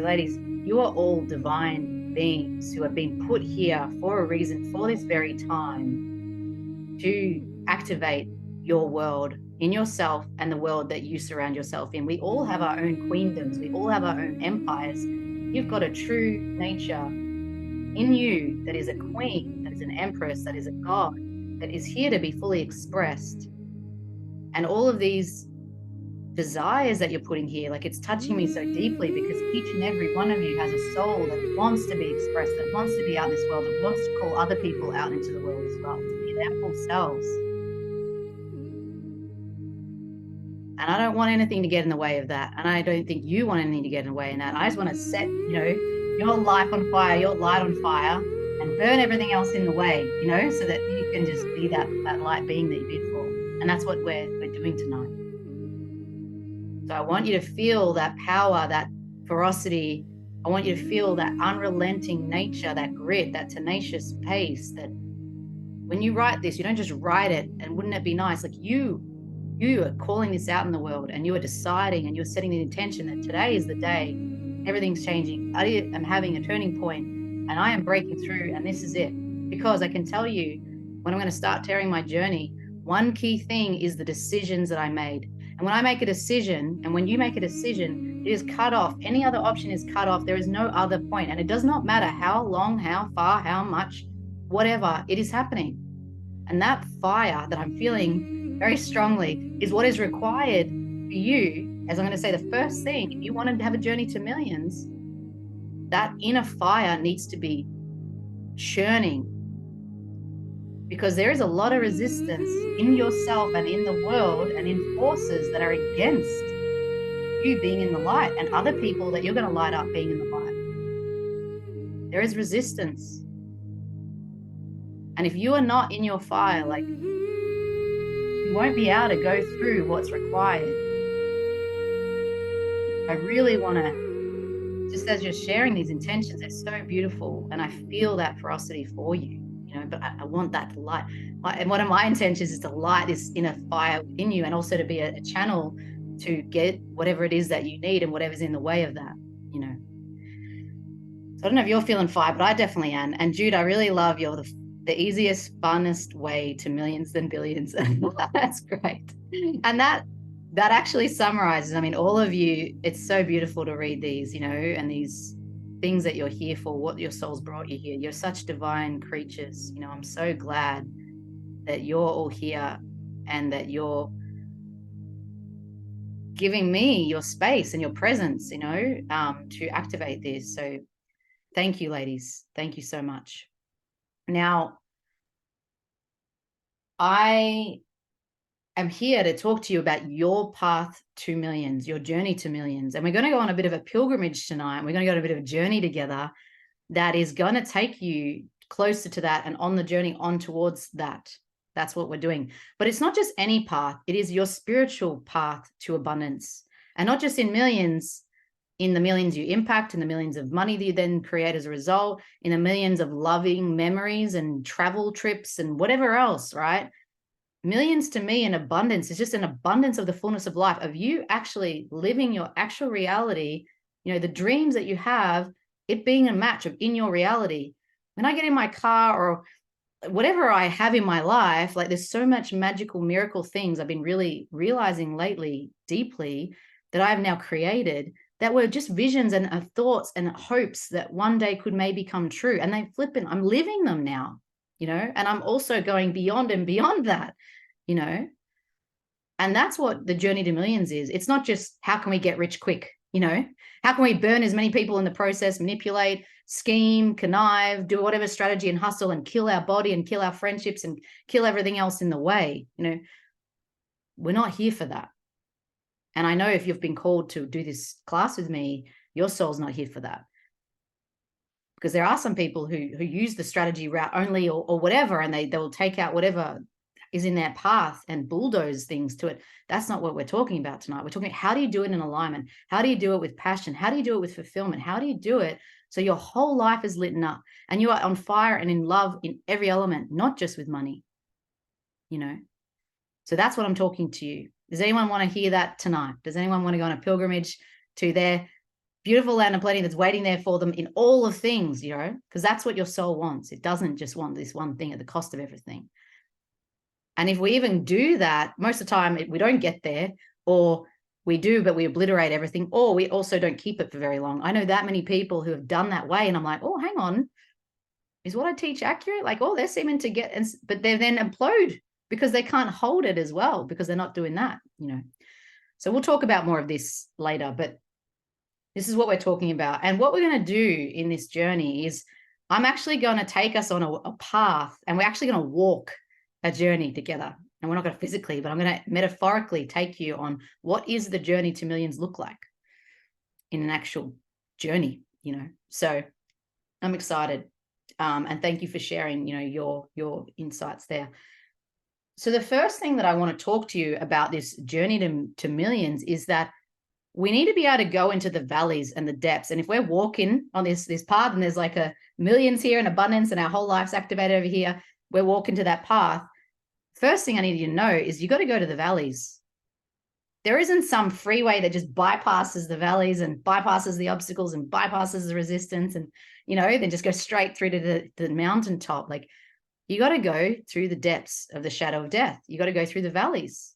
Ladies, you are all divine beings who have been put here for a reason, for this very time, to activate your world in yourself and the world that you surround yourself in. We all have our own queendoms. We all have our own empires. You've got a true nature in you that is a queen, that is an empress, that is a god, that is here to be fully expressed. And all of these desires that you're putting here, like, it's touching me so deeply, because each and every one of you has a soul that wants to be expressed, that wants to be out in this world, that wants to call other people out into the world as well, to be their full selves. And I don't want anything to get in the way of that. And I don't think you want anything to get in the way of that. I just want to set, your life on fire, your light on fire, and burn everything else in the way, so that you can just be that light being that you're beautiful. And that's what we're doing tonight. So I want you to feel that power, that ferocity. I want you to feel that unrelenting nature, that grit, that tenacious pace, that when you write this, you don't just write it. And wouldn't it be nice? Like, you are calling this out in the world, and you are deciding, and you're setting the intention that today is the day. Everything's changing. I am having a turning point, and I am breaking through, and this is it. Because I can tell you, when I'm going to start tearing my journey, one key thing is the decisions that I made. And when I make a decision, and when you make a decision, it is cut off. Any other option is cut off. There is no other point. And it does not matter how long, how far, how much, whatever, it is happening. And that fire that I'm feeling very strongly is what is required for you. As I'm going to say, the first thing, if you want to have a journey to millions, that inner fire needs to be churning. Because there is a lot of resistance in yourself and in the world and in forces that are against you being in the light, and other people that you're going to light up being in the light. There is resistance. And if you are not in your fire, like, you won't be able to go through what's required. I really want to, just as you're sharing these intentions, they're so beautiful, and I feel that ferocity for you. But I want that light. And one of my intentions is to light this inner fire in you, and also to be a channel to get whatever it is that you need and whatever's in the way of that, So I don't know if you're feeling fire, but I definitely am. And Jude, I really love you're the easiest, funnest way to millions than billions. That's great. And that actually summarizes, all of you, it's so beautiful to read these, and these things that you're here for, what your soul's brought you here. You're such divine creatures. I'm so glad that you're all here, and that you're giving me your space and your presence, to activate this. So thank you, ladies. Thank you so much. Now, I am here to talk to you about your path to millions, your journey to millions. And we're going to go on a bit of a pilgrimage tonight. We're going to go on a bit of a journey together that is going to take you closer to that and on the journey on towards that. That's what we're doing. But it's not just any path. It is your spiritual path to abundance. And not just in millions, in the millions you impact, in the millions of money that you then create as a result, in the millions of loving memories and travel trips and whatever else, right? Millions to me in abundance is just an abundance of the fullness of life, of you actually living your actual reality, the dreams that you have, it being a match of in your reality. When I get in my car or whatever I have in my life, like, there's so much magical miracle things I've been really realizing lately deeply that I've now created that were just visions and thoughts and hopes that one day could maybe come true. And they flipping, I'm living them now, and I'm also going beyond and beyond that, and that's what the journey to millions is. It's not just how can we get rich quick, how can we burn as many people in the process, manipulate, scheme, connive, do whatever strategy and hustle and kill our body and kill our friendships and kill everything else in the way. We're not here for that. And I know if you've been called to do this class with me, your soul's not here for that. Because there are some people who use the strategy route only or whatever, and they will take out whatever is in their path and bulldoze things to it. That's not what we're talking about tonight. We're talking about, how do you do it in alignment? How do you do it with passion? How do you do it with fulfillment? How do you do it so your whole life is lit up and you are on fire and in love in every element, not just with money, So that's what I'm talking to you. Does anyone want to hear that tonight? Does anyone want to go on a pilgrimage to their beautiful land of plenty that's waiting there for them in all of things, you know, because that's what your soul wants. It doesn't just want this one thing at the cost of everything. And if we even do that, most of the time we don't get there, or we do, but we obliterate everything, or we also don't keep it for very long. I know that many people who have done that way, and I'm like, oh, hang on, is what I teach accurate? Like, oh, they're seeming to get, but they then implode because they can't hold it as well, because they're not doing that, you know. So we'll talk about more of this later, but this is what we're talking about. And what we're going to do in this journey is I'm actually going to take us on a path, and we're actually going to walk a journey together. And we're not going to physically, but I'm going to metaphorically take you on what is the journey to millions look like in an actual journey, you know. So I'm excited. And thank you for sharing, you know, your insights there. So the first thing that I want to talk to you about this journey to millions is that we need to be able to go into the valleys and the depths. And if we're walking on this path, and there's like a millions here in abundance, and our whole life's activated over here, we're walking to that path. First thing I need you to know is you got to go to the valleys. There isn't some freeway that just bypasses the valleys and bypasses the obstacles and bypasses the resistance and, you know, then just go straight through to the mountaintop. Like, you got to go through the depths of the shadow of death. You got to go through the valleys.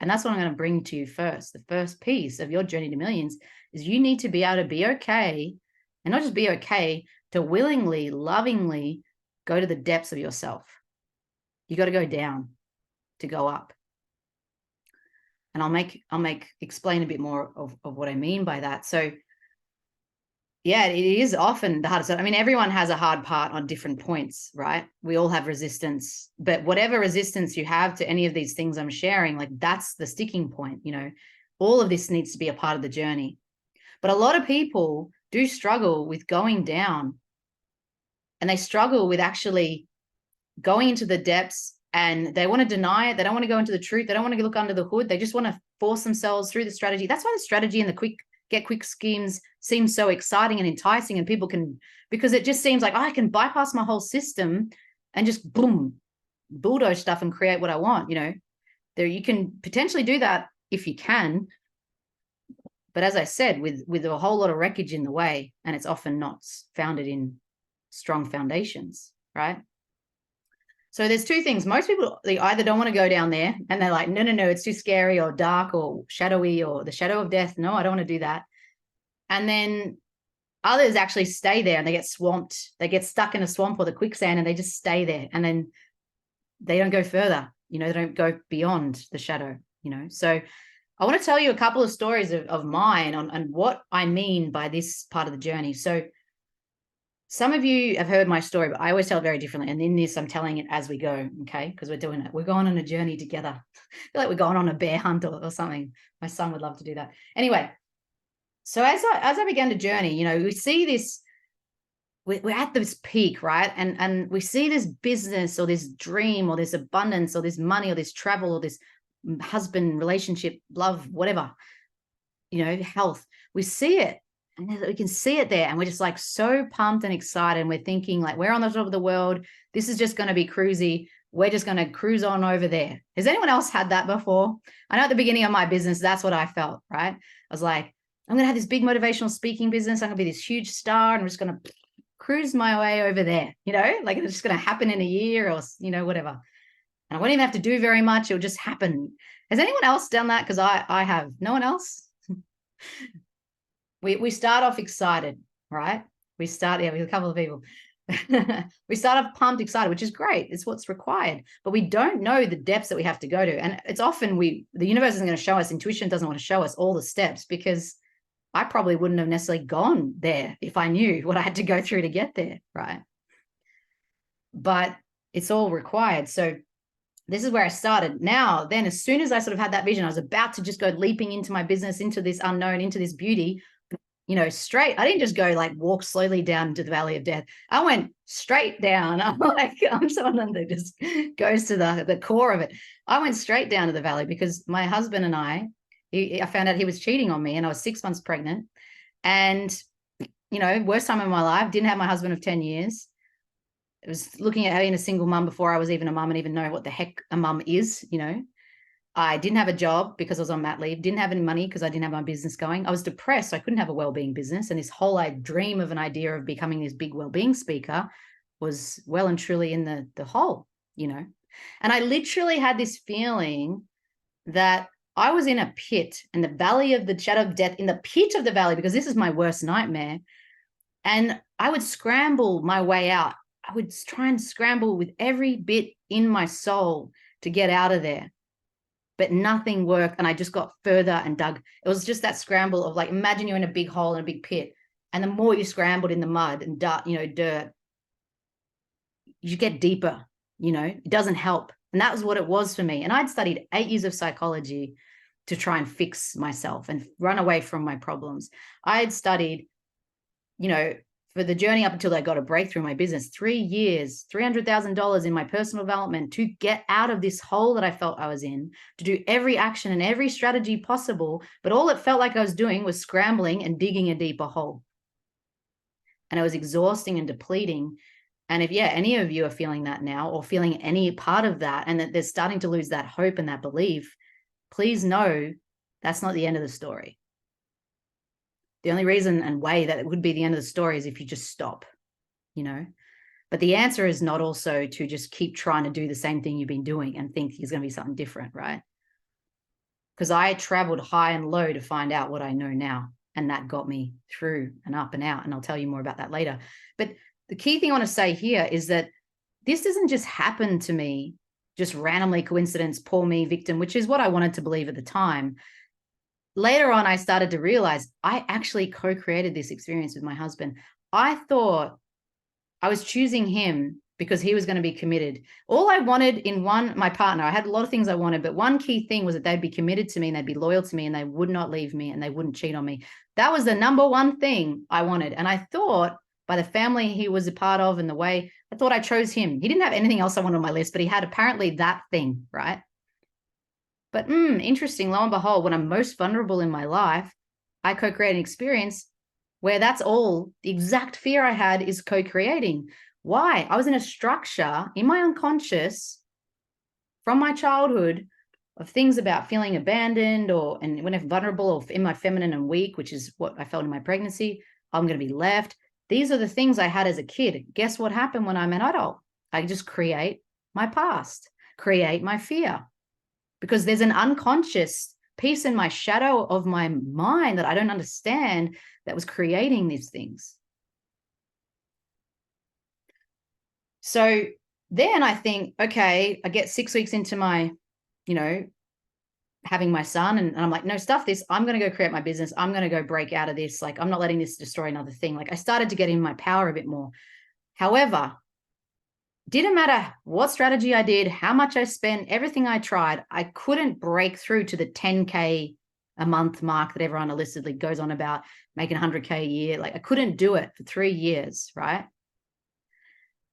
And that's what I'm going to bring to you first. The first piece of your journey to millions is you need to be able to be okay, and not just be okay, to willingly, lovingly go to the depths of yourself. You got to go down to go up. And I'll explain a bit more of what I mean by that. So yeah, it is often the hardest. I mean, everyone has a hard part on different points, right? We all have resistance, but whatever resistance you have to any of these things I'm sharing, like, that's the sticking point, you know. All of this needs to be a part of the journey. But a lot of people do struggle with going down, and they struggle with actually going into the depths, and they want to deny it. They don't want to go into the truth. They don't want to look under the hood. They just want to force themselves through the strategy. That's why the strategy and the get quick schemes seem so exciting and enticing, and people can, because it just seems like, oh, I can bypass my whole system and just boom, bulldoze stuff and create what I want. You know, there, you can potentially do that if you can, but as I said, with a whole lot of wreckage in the way, and it's often not founded in strong foundations, right? So there's two things. Most people, they either don't want to go down there, and they're like, no, it's too scary or dark or shadowy or the shadow of death. No, I don't want to do that. And then others actually stay there, and they get swamped. They get stuck in a swamp or the quicksand, and they just stay there. And then they don't go further. You know, they don't go beyond the shadow, you know. So I want to tell you a couple of stories of mine on what I mean by this part of the journey. So some of you have heard my story, but I always tell it very differently. And in this, I'm telling it as we go, okay? Because we're doing it. We're going on a journey together. I feel like we're going on a bear hunt or something. My son would love to do that. Anyway, so as I began to journey, you know, we see this, we're at this peak, right? And we see this business or this dream or this abundance or this money or this travel or this husband, relationship, love, whatever, you know, health. We see it. And we can see it there, and we're just like so pumped and excited, and we're thinking like, we're on the top of the world. This is just going to be cruisy. We're just going to cruise on over there. Has anyone else had that before? I know at the beginning of my business, that's what I felt, right? I was like, I'm going to have this big motivational speaking business. I'm going to be this huge star, and I'm just going to cruise my way over there, you know, like it's just going to happen in a year or, you know, whatever. And I won't even have to do very much. It'll just happen. Has anyone else done that? Because I have. No one else? We start off excited, right? We start, yeah, with a couple of people. We start off pumped, excited, which is great. It's what's required. But we don't know the depths that we have to go to. And it's often the universe isn't going to show us, intuition doesn't want to show us all the steps, because I probably wouldn't have necessarily gone there if I knew what I had to go through to get there, right? But it's all required. So this is where I started. Now, then, as soon as I sort of had that vision, I was about to just go leaping into my business, into this unknown, into this beauty, you know, straight. I didn't just go like walk slowly down into the valley of death. I went straight down. I'm someone that just goes to the core of it. I went straight down to the valley because my husband and I found out he was cheating on me, and I was 6 months pregnant. And, you know, worst time of my life, didn't have my husband of 10 years. I was looking at having a single mum before I was even a mum and even know what the heck a mum is, you know. I didn't have a job because I was on mat leave, didn't have any money because I didn't have my business going. I was depressed. So I couldn't have a well-being business. And this whole dream of an idea of becoming this big well-being speaker was well and truly in the hole, you know. And I literally had this feeling that I was in a pit, in the valley of the shadow of death, in the pit of the valley, because this is my worst nightmare. And I would scramble my way out. I would try and scramble with every bit in my soul to get out of there. But nothing worked. And I just got further and dug. It was just that scramble of, like, imagine you're in a big hole in a big pit. And the more you scrambled in the mud and dirt, you get deeper, it doesn't help. And that was what it was for me. And I'd studied 8 years of psychology to try and fix myself and run away from my problems. I had studied, for the journey up until I got a breakthrough in my business, 3 years, $300,000 in my personal development to get out of this hole that I felt I was in, to do every action and every strategy possible. But all it felt like I was doing was scrambling and digging a deeper hole. And it was exhausting and depleting. And if, any of you are feeling that now, or feeling any part of that, and that they're starting to lose that hope and that belief, please know that's not the end of the story. The only reason and way that it would be the end of the story is if you just stop, But the answer is not also to just keep trying to do the same thing you've been doing and think there's going to be something different, right? Because I traveled high and low to find out what I know now. And that got me through and up and out. And I'll tell you more about that later. But the key thing I want to say here is that this doesn't just happen to me, just randomly, coincidence, poor me, victim, which is what I wanted to believe at the time. Later on, I started to realize I actually co-created this experience with my husband. I thought I was choosing him because he was going to be committed. All I wanted in my partner, I had a lot of things I wanted, but one key thing was that they'd be committed to me and they'd be loyal to me and they would not leave me and they wouldn't cheat on me. That was the number one thing I wanted. And I thought, by the family he was a part of and the way, I thought I chose him. He didn't have anything else I wanted on my list, but he had apparently that thing, right? But interesting, lo and behold, when I'm most vulnerable in my life, I co-create an experience where that's all the exact fear I had is co-creating. Why? I was in a structure in my unconscious from my childhood of things about feeling abandoned and when I'm vulnerable or in my feminine and weak, which is what I felt in my pregnancy, I'm going to be left. These are the things I had as a kid. Guess what happened when I'm an adult? I just create my past, create my fear. Because there's an unconscious piece in my shadow of my mind that I don't understand that was creating these things. So then I think, okay, I get 6 weeks into my, having my son and I'm like, no, stuff this. I'm going to go create my business. I'm going to go break out of this. Like, I'm not letting this destroy another thing. Like, I started to get in my power a bit more. However, didn't matter what strategy I did, how much I spent, everything I tried, I couldn't break through to the 10K a month mark that everyone illicitly goes on about, making 100K a year. Like, I couldn't do it for 3 years, right?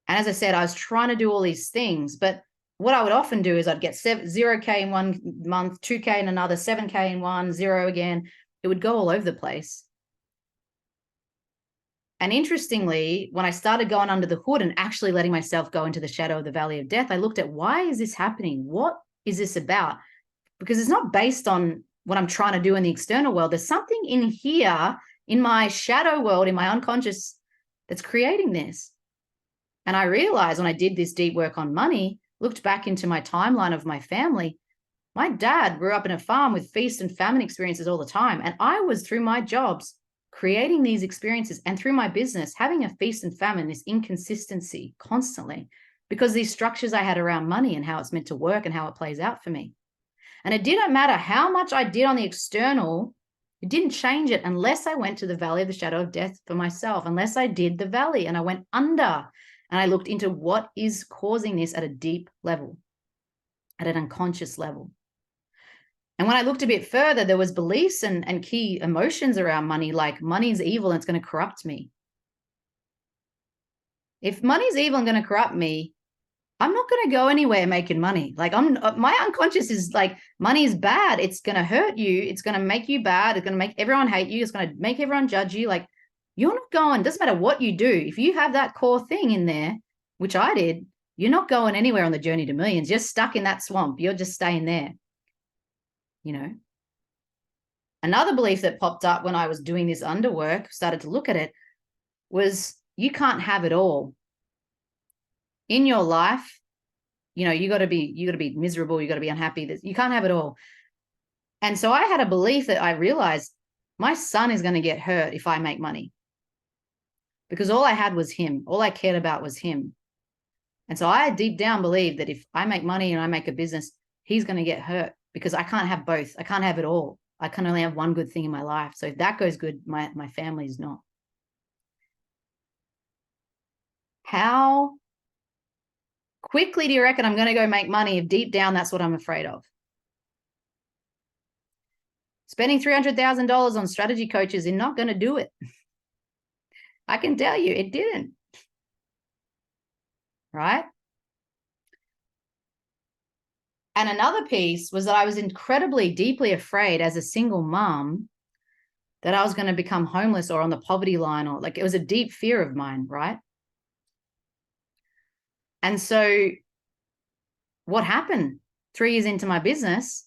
And as I said, I was trying to do all these things, but what I would often do is I'd get 0K in one month, 2K in another, 7K in one, 0 again. It would go all over the place. And interestingly, when I started going under the hood and actually letting myself go into the shadow of the valley of death, I looked at, why is this happening? What is this about? Because it's not based on what I'm trying to do in the external world. There's something in here, in my shadow world, in my unconscious, that's creating this. And I realized when I did this deep work on money, looked back into my timeline of my family, my dad grew up in a farm with feast and famine experiences all the time. And I was, through my jobs, creating these experiences, and through my business, having a feast and famine, this inconsistency constantly, because these structures I had around money and how it's meant to work and how it plays out for me. And it didn't matter how much I did on the external, it didn't change it unless I went to the valley of the shadow of death for myself, unless I did the valley and I went under and I looked into what is causing this at a deep level, at an unconscious level. And when I looked a bit further, there was beliefs and key emotions around money, like money's evil and it's going to corrupt me. If money's evil and going to corrupt me, I'm not going to go anywhere making money. Like, my unconscious is like, money is bad. It's going to hurt you. It's going to make you bad. It's going to make everyone hate you. It's going to make everyone judge you. Like, you're not going, doesn't matter what you do. If you have that core thing in there, which I did, you're not going anywhere on the journey to millions. You're stuck in that swamp. You're just staying there. you know. Another belief that popped up when I was doing this underwork, started to look at it, was you can't have it all. In your life, you know, you got to be miserable, you got to be unhappy. You can't have it all. And so I had a belief that I realized my son is going to get hurt if I make money, because all I had was him. All I cared about was him. And so I deep down believed that if I make money and I make a business, he's going to get hurt, because I can't have both. I can't have it all. I can only have one good thing in my life. So if that goes good, my family is not. How quickly do you reckon I'm going to go make money if deep down that's what I'm afraid of? Spending $300,000 on strategy coaches is not going to do it. I can tell you it didn't. Right? And another piece was that I was incredibly, deeply afraid as a single mom that I was going to become homeless or on the poverty line, or like, it was a deep fear of mine, right? And so what happened 3 years into my business,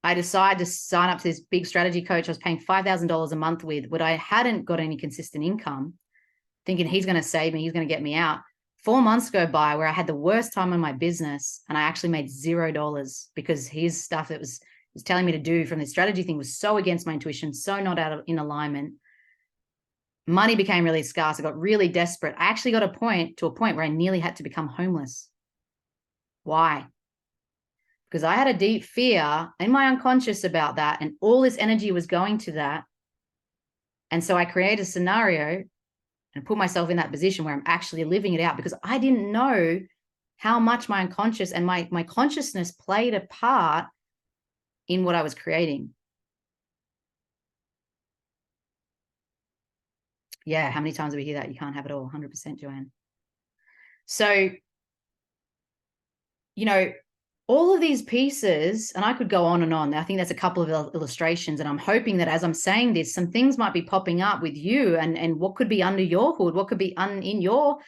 I decided to sign up to this big strategy coach I was paying $5,000 a month with, but I hadn't got any consistent income, thinking he's going to save me, he's going to get me out. 4 months go by where I had the worst time in my business, and I actually made $0 because his stuff that was telling me to do from the strategy thing was so against my intuition, so not in alignment. Money became really scarce. I got really desperate. I actually got to a point where I nearly had to become homeless. Why? Because I had a deep fear in my unconscious about that, and all this energy was going to that. And so I created a scenario and put myself in that position where I'm actually living it out, because I didn't know how much my unconscious and my consciousness played a part in what I was creating. Yeah, how many times do we hear that? You can't have it all. 100%, Joanne. So, you know, all of these pieces, and I could go on and on. I think that's a couple of illustrations, and I'm hoping that as I'm saying this, some things might be popping up with you, and what could be under your hood, what could be in your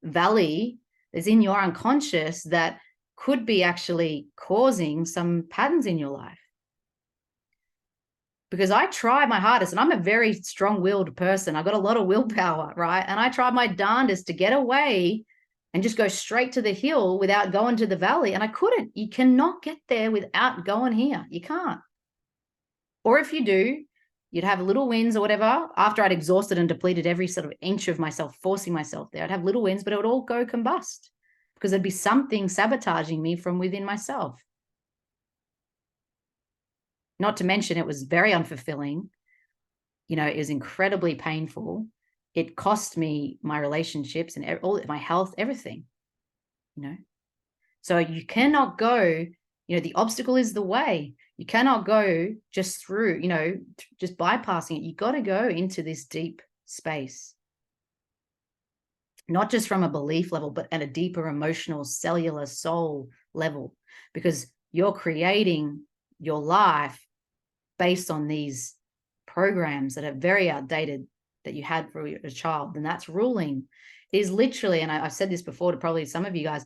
valley, is in your unconscious, that could be actually causing some patterns in your life. Because I tried my hardest, and I'm a very strong-willed person. I got a lot of willpower, right? And I tried my darndest to get away and just go straight to the hill without going to the valley. And I couldn't. You cannot get there without going here. You can't. Or if you do, you'd have little wins or whatever. After I'd exhausted and depleted every sort of inch of myself, forcing myself there, I'd have little wins, but it would all go combust, because there'd be something sabotaging me from within myself. Not to mention, it was very unfulfilling. You know, it was incredibly painful. It cost me my relationships and all my health, everything, you know. So you cannot go, you know, the obstacle is the way. You cannot go just through, you know, just bypassing it. You got to go into this deep space, not just from a belief level, but at a deeper emotional, cellular, soul level, because you're creating your life based on these programs that are very outdated that you had for a child, and that's ruling. It is literally, and I've said this before to probably some of you guys,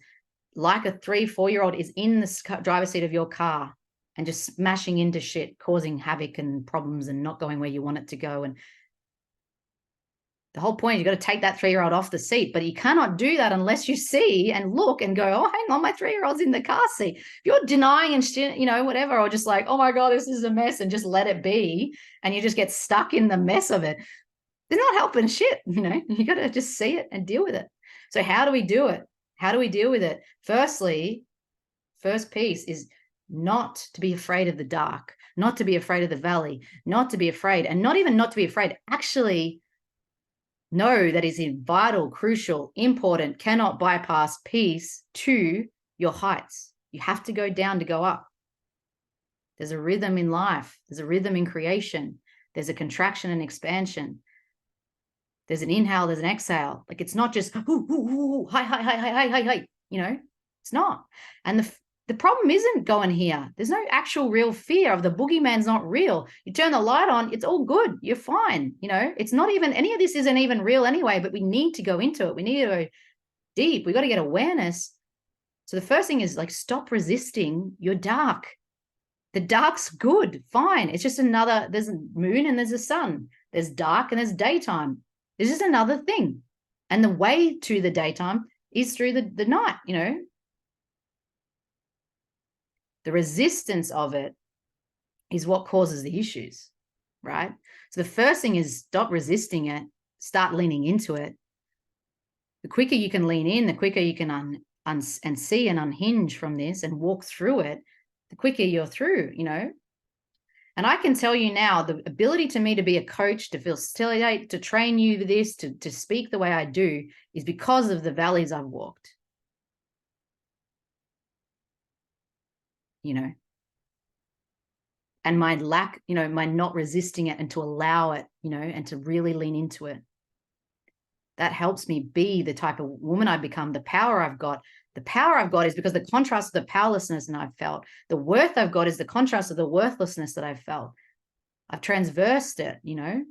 like a 3-4-year-old is in the driver's seat of your car and just smashing into shit, causing havoc and problems and not going where you want it to go. And the whole point is you've got to take that 3-year-old off the seat, but you cannot do that unless you see and look and go, oh, hang on, my 3-year-old's in the car seat. If you're denying and, you know, whatever, or just like, oh my God, this is a mess, and just let it be, and you just get stuck in the mess of it, they're not helping shit. You know, you got to just see it and deal with it. So how do we do it? How do we deal with it? Firstly, first piece is not to be afraid of the dark, not to be afraid of the valley, not to be afraid, and not even not to be afraid, actually know that is vital, crucial, important, cannot bypass piece to your heights. You have to go down to go up. There's a rhythm in life. There's a rhythm in creation. There's a contraction and expansion. There's an inhale, there's an exhale. Like, it's not just, ooh, ooh, ooh, hi, hi, hi, hi, hi, hi, hi. You know, it's not. And the problem isn't going here. There's no actual real fear of the boogeyman's not real. You turn the light on, it's all good. You're fine. You know, it's not even, any of this isn't even real anyway, but we need to go into it. We need to go deep. We got to get awareness. So the first thing is, like, stop resisting your dark. The dark's good, fine. It's just another, there's a moon and there's a sun. There's dark and there's daytime. It's just another thing. And the way to the daytime is through the night, you know. The resistance of it is what causes the issues, right? So the first thing is stop resisting it, start leaning into it. The quicker you can lean in, the quicker you can and see and unhinge from this and walk through it, the quicker you're through, you know. And I can tell you now, the ability to me to be a coach, to facilitate, to train you for this, to speak the way I do is because of the valleys I've walked. You know, and my lack, you know, my not resisting it and to allow it, you know, and to really lean into it. That helps me be the type of woman I've become, the power I've got. The power I've got is because the contrast of the powerlessness that I've felt. The worth I've got is the contrast of the worthlessness that I've felt. I've transversed it, you know,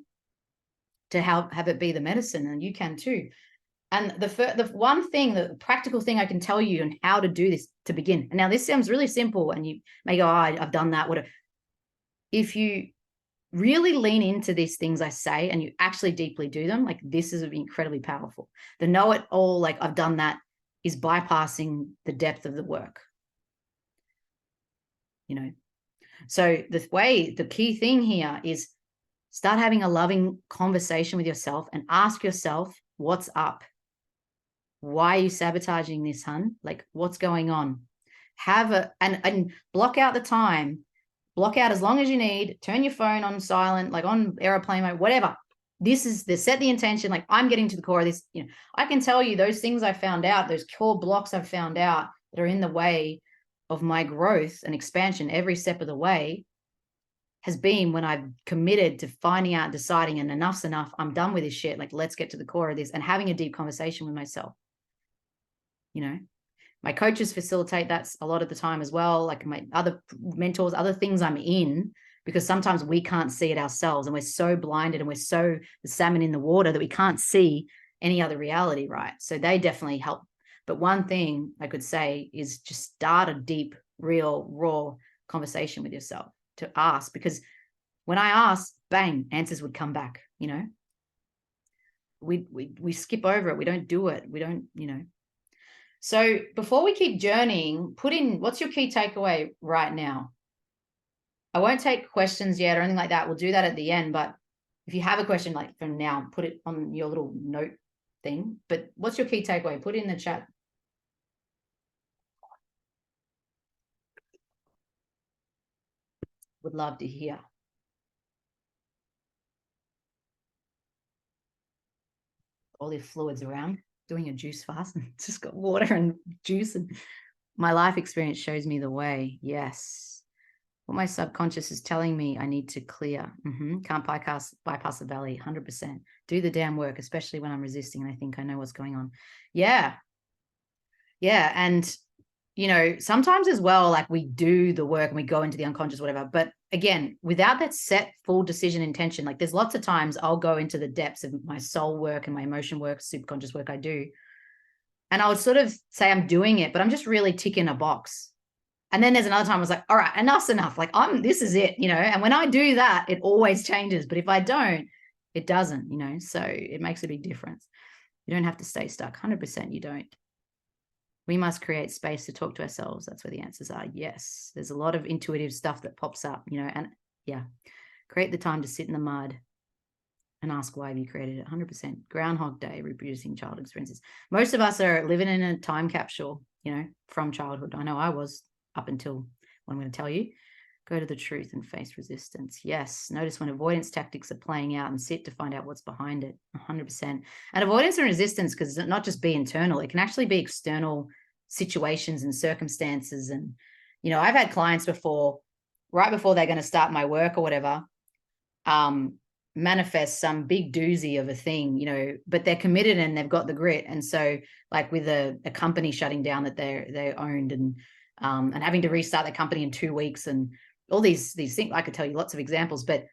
to have it be the medicine, and you can too. And the one thing, the practical thing I can tell you on how to do this to begin. And now this sounds really simple, and you may go, oh, I've done that, whatever. If you really lean into these things I say and you actually deeply do them, like this is incredibly powerful. The know-it-all, like I've done that, is bypassing the depth of the work. You know, so the key thing here is start having a loving conversation with yourself and ask yourself, what's up? Why are you sabotaging this, hun? Like, what's going on? And block out the time. Block out as long as you need. Turn your phone on silent, like on airplane mode, whatever. Set the intention, like I'm getting to the core of this. You know, I can tell you those things I found out, those core blocks I've found out that are in the way of my growth and expansion every step of the way has been when I've committed to finding out, deciding, and enough's enough. I'm done with this shit. Like, let's get to the core of this, and having a deep conversation with myself. You know, my coaches facilitate that a lot of the time as well. Like my other mentors, other things I'm in, because sometimes we can't see it ourselves and we're so blinded and we're so the salmon in the water that we can't see any other reality, right? So they definitely help. But one thing I could say is just start a deep, real, raw conversation with yourself to ask, because when I asked, bang, answers would come back, you know. We skip over it. We don't do it. We don't, you know. So before we keep journeying, put in, what's your key takeaway right now? I won't take questions yet or anything like that. We'll do that at the end. But if you have a question, like from now, put it on your little note thing. But what's your key takeaway? Put it in the chat. Would love to hear. All the fluids around, doing a juice fast and just got water and juice, and my life experience shows me the way. Yes. What my subconscious is telling me I need to clear. Can't bypass the valley, 100%. Do the damn work, especially when I'm resisting and I think I know what's going on. Yeah. Yeah. And, you know, sometimes as well, like we do the work and we go into the unconscious, whatever. But again, without that set full decision intention, like there's lots of times I'll go into the depths of my soul work and my emotion work, subconscious work I do. And I would sort of say I'm doing it, but I'm just really ticking a box. And then there's another time I was like, all right, enough's enough. Like this is it, you know? And when I do that, it always changes. But if I don't, it doesn't, you know? So it makes a big difference. You don't have to stay stuck. 100% you don't. We must create space to talk to ourselves. That's where the answers are. Yes. There's a lot of intuitive stuff that pops up, you know, and yeah, create the time to sit in the mud and ask why have you created it. 100%. Groundhog Day, reproducing childhood experiences. Most of us are living in a time capsule, you know, from childhood. I know I was up until what I'm going to tell you. Go to the truth and face resistance. Yes. Notice when avoidance tactics are playing out and sit to find out what's behind it. 100%. And avoidance and resistance, because it's not just be internal, it can actually be external situations and circumstances. And, you know, I've had clients before, right before they're going to start my work or whatever, manifest some big doozy of a thing, you know, but they're committed and they've got the grit. And so like with a company shutting down that they owned and having to restart the company in 2 weeks and all these things, I could tell you lots of examples, but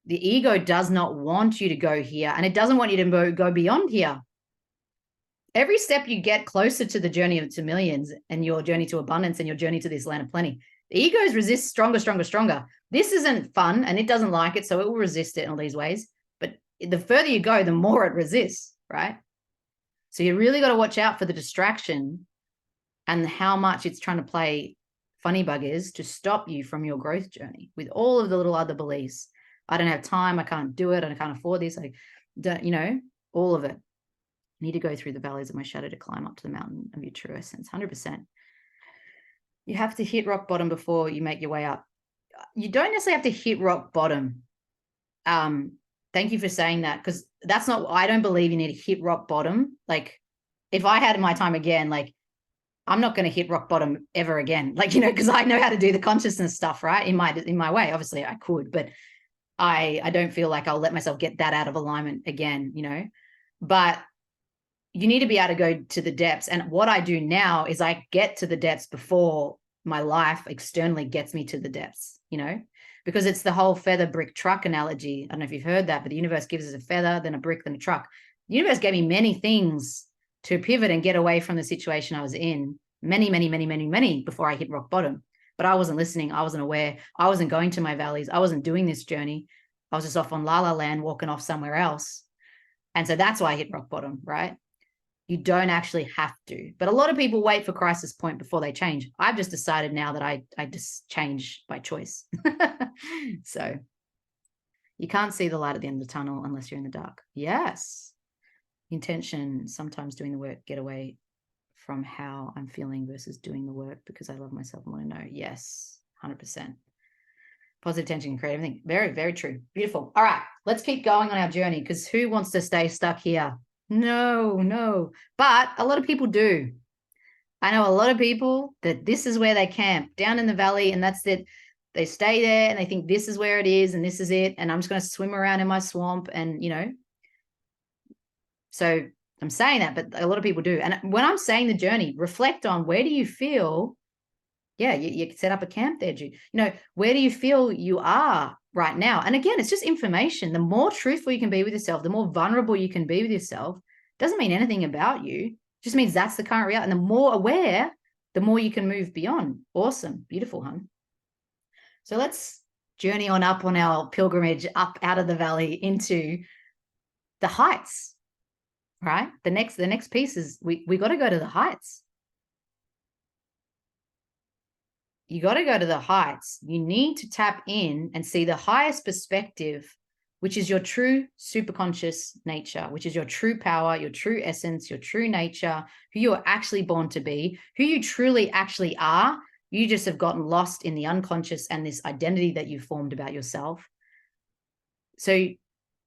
the ego does not want you to go here, and it doesn't want you to go beyond here. Every step you get closer to the journey to millions and your journey to abundance and your journey to this land of plenty, Egos resist stronger, stronger, stronger. This isn't fun and it doesn't like it, so it will resist it in all these ways. But the further you go, the more it resists, right? So you really got to watch out for the distraction and how much it's trying to play funny buggers to stop you from your growth journey with all of the little other beliefs. I don't have time. I can't do it. I can't afford this. I don't, all of it. I need to go through the valleys of my shadow to climb up to the mountain of your true essence. 100%. You have to hit rock bottom before you make your way up. You don't necessarily have to hit rock bottom. Thank you for saying that, because that's not, I don't believe you need to hit rock bottom. Like, if I had my time again, like, I'm not going to hit rock bottom ever again. Like, because I know how to do the consciousness stuff, right? In my way. Obviously I could, but I don't feel like I'll let myself get that out of alignment again, but you need to be able to go to the depths. And what I do now is I get to the depths before my life externally gets me to the depths, because it's the whole feather, brick, truck analogy. I don't know if you've heard that, but the universe gives us a feather, then a brick, then a truck. The universe gave me many things to pivot and get away from the situation I was in, many, many, many, many, many before I hit rock bottom. But I wasn't listening. I wasn't aware. I wasn't going to my valleys. I wasn't doing this journey. I was just off on la la land, walking off somewhere else. And so that's why I hit rock bottom, right? You don't actually have to. But a lot of people wait for crisis point before they change. I've just decided now that I just change by choice. So you can't see the light at the end of the tunnel unless you're in the dark. Yes. Intention, sometimes doing the work, get away from how I'm feeling versus doing the work because I love myself and want to know. Yes, 100%. Positive intention can create everything. Very, very true. Beautiful. All right, let's keep going on our journey, because who wants to stay stuck here? No. But a lot of people do. I know a lot of people that this is where they camp, down in the valley, and that's it. They stay there and they think this is where it is and this is it, and I'm just going to swim around in my swamp and, So I'm saying that, but a lot of people do. And when I'm saying the journey, reflect on, where do you feel, you set up a camp there, Jude. Where do you feel you are right now? And again, it's just information. The more truthful you can be with yourself, the more vulnerable you can be with yourself, doesn't mean anything about you. It just means that's the current reality. And the more aware, the more you can move beyond. Awesome. Beautiful, hun. So let's journey on up on our pilgrimage up out of the valley into the heights. Right? The next piece is we got to go to the heights. You got to go to the heights. You need to tap in and see the highest perspective, which is your true superconscious nature, which is your true power, your true essence, your true nature, who you are actually born to be, who you truly actually are. You just have gotten lost in the unconscious and this identity that you formed about yourself. So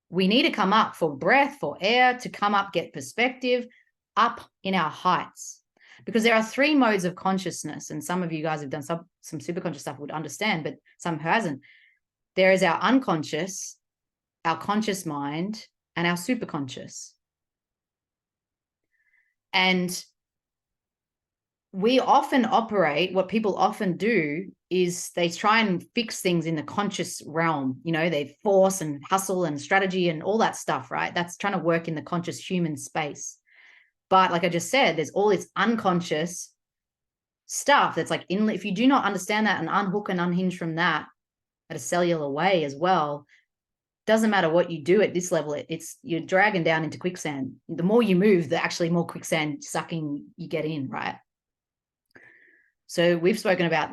we need to come up for breath, for air, to come up, get perspective up in our heights, because there are 3 modes of consciousness. And some of you guys have done some superconscious stuff would understand, but some who hasn't. There is our unconscious, our conscious mind, and our superconscious. And we often operate, what people often do is they try and fix things in the conscious realm. They force and hustle and strategy and all that stuff, right? That's trying to work in the conscious human space. But like I just said, there's all this unconscious stuff that's like, if you do not understand that and unhook and unhinge from that at a cellular way as well, doesn't matter what you do at this level, you're dragging down into quicksand. The more you move, the actually more quicksand sucking you get in, right? So we've spoken about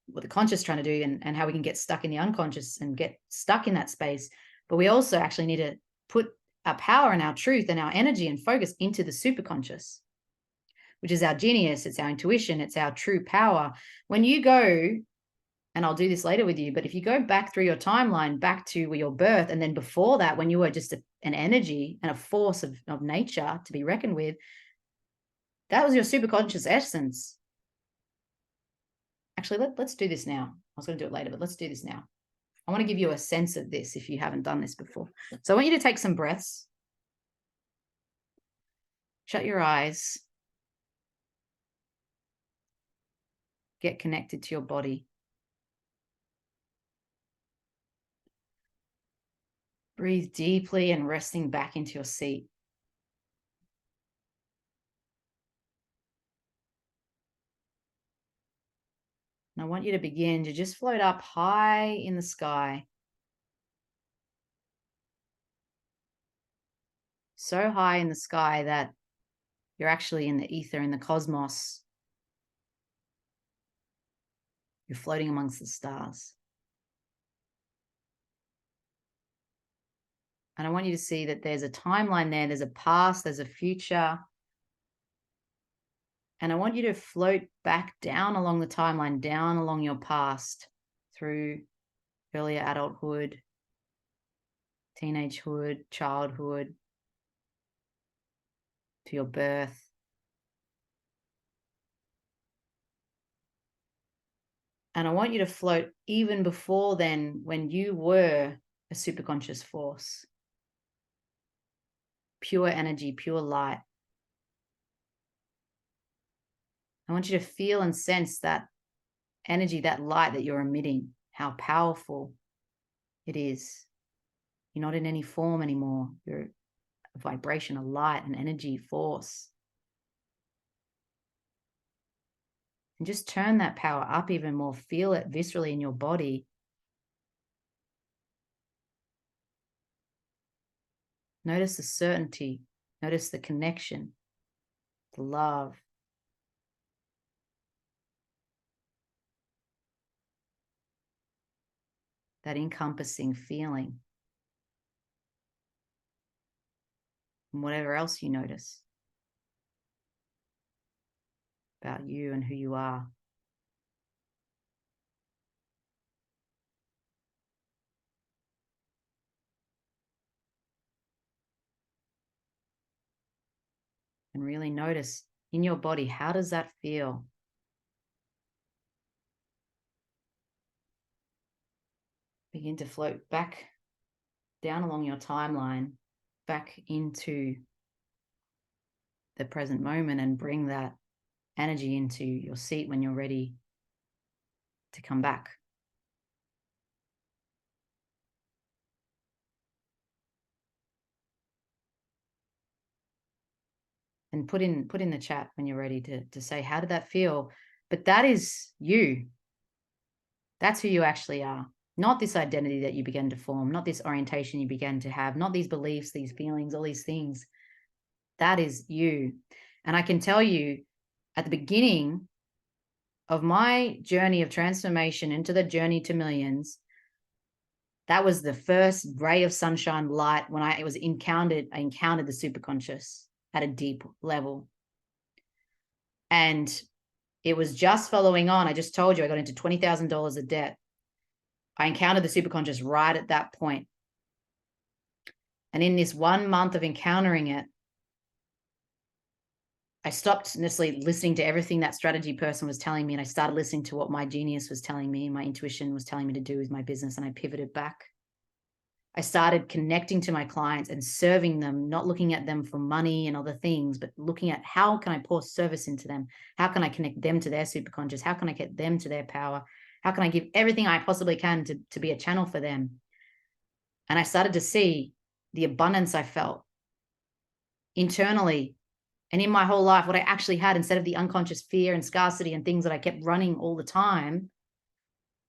what the conscious is trying to do and how we can get stuck in the unconscious and get stuck in that space. But we also actually need to put our power and our truth and our energy and focus into the superconscious, which is our genius. It's our intuition. It's our true power. When you go, and I'll do this later with you, but if you go back through your timeline, back to your birth, and then before that, when you were just an energy and a force of nature to be reckoned with, that was your superconscious essence. Actually, let's do this now. I was going to do it later, but let's do this now. I want to give you a sense of this if you haven't done this before. So I want you to take some breaths. Shut your eyes. Get connected to your body. Breathe deeply and resting back into your seat. And I want you to begin to just float up high in the sky. So high in the sky that you're actually in the ether, in the cosmos. You're floating amongst the stars. And I want you to see that there's a timeline there, there's a past, there's a future. And I want you to float back down along the timeline, down along your past, through earlier adulthood, teenagehood, childhood, to your birth. And I want you to float even before then, when you were a superconscious force. Pure energy, pure light. I want you to feel and sense that energy, that light that you're emitting, how powerful it is. You're not in any form anymore. You're a vibration, a light, an energy force. And just turn that power up even more. Feel it viscerally in your body. Notice the certainty. Notice the connection, the love. That encompassing feeling. And whatever else you notice about you and who you are. And really notice in your body, how does that feel? Begin to float back down along your timeline, back into the present moment, and bring that energy into your seat when you're ready to come back. And put in the chat when you're ready to say, how did that feel? But that is you. That's who you actually are. Not this identity that you began to form, not this orientation you began to have, not these beliefs, these feelings, all these things. That is you. And I can tell you, at the beginning of my journey of transformation into the journey to millions, that was the first ray of sunshine, light, when I encountered the superconscious at a deep level. And it was just following on. I just told you I got into $20,000 of debt. I encountered the superconscious right at that point. And in this 1 month of encountering it, I stopped necessarily listening to everything that strategy person was telling me, and I started listening to what my genius was telling me, my intuition was telling me to do with my business, and I pivoted back. I started connecting to my clients and serving them, not looking at them for money and other things, but looking at how can I pour service into them? How can I connect them to their superconscious? How can I get them to their power? How can I give everything I possibly can to be a channel for them? And I started to see the abundance I felt internally and in my whole life, what I actually had, instead of the unconscious fear and scarcity and things that I kept running all the time,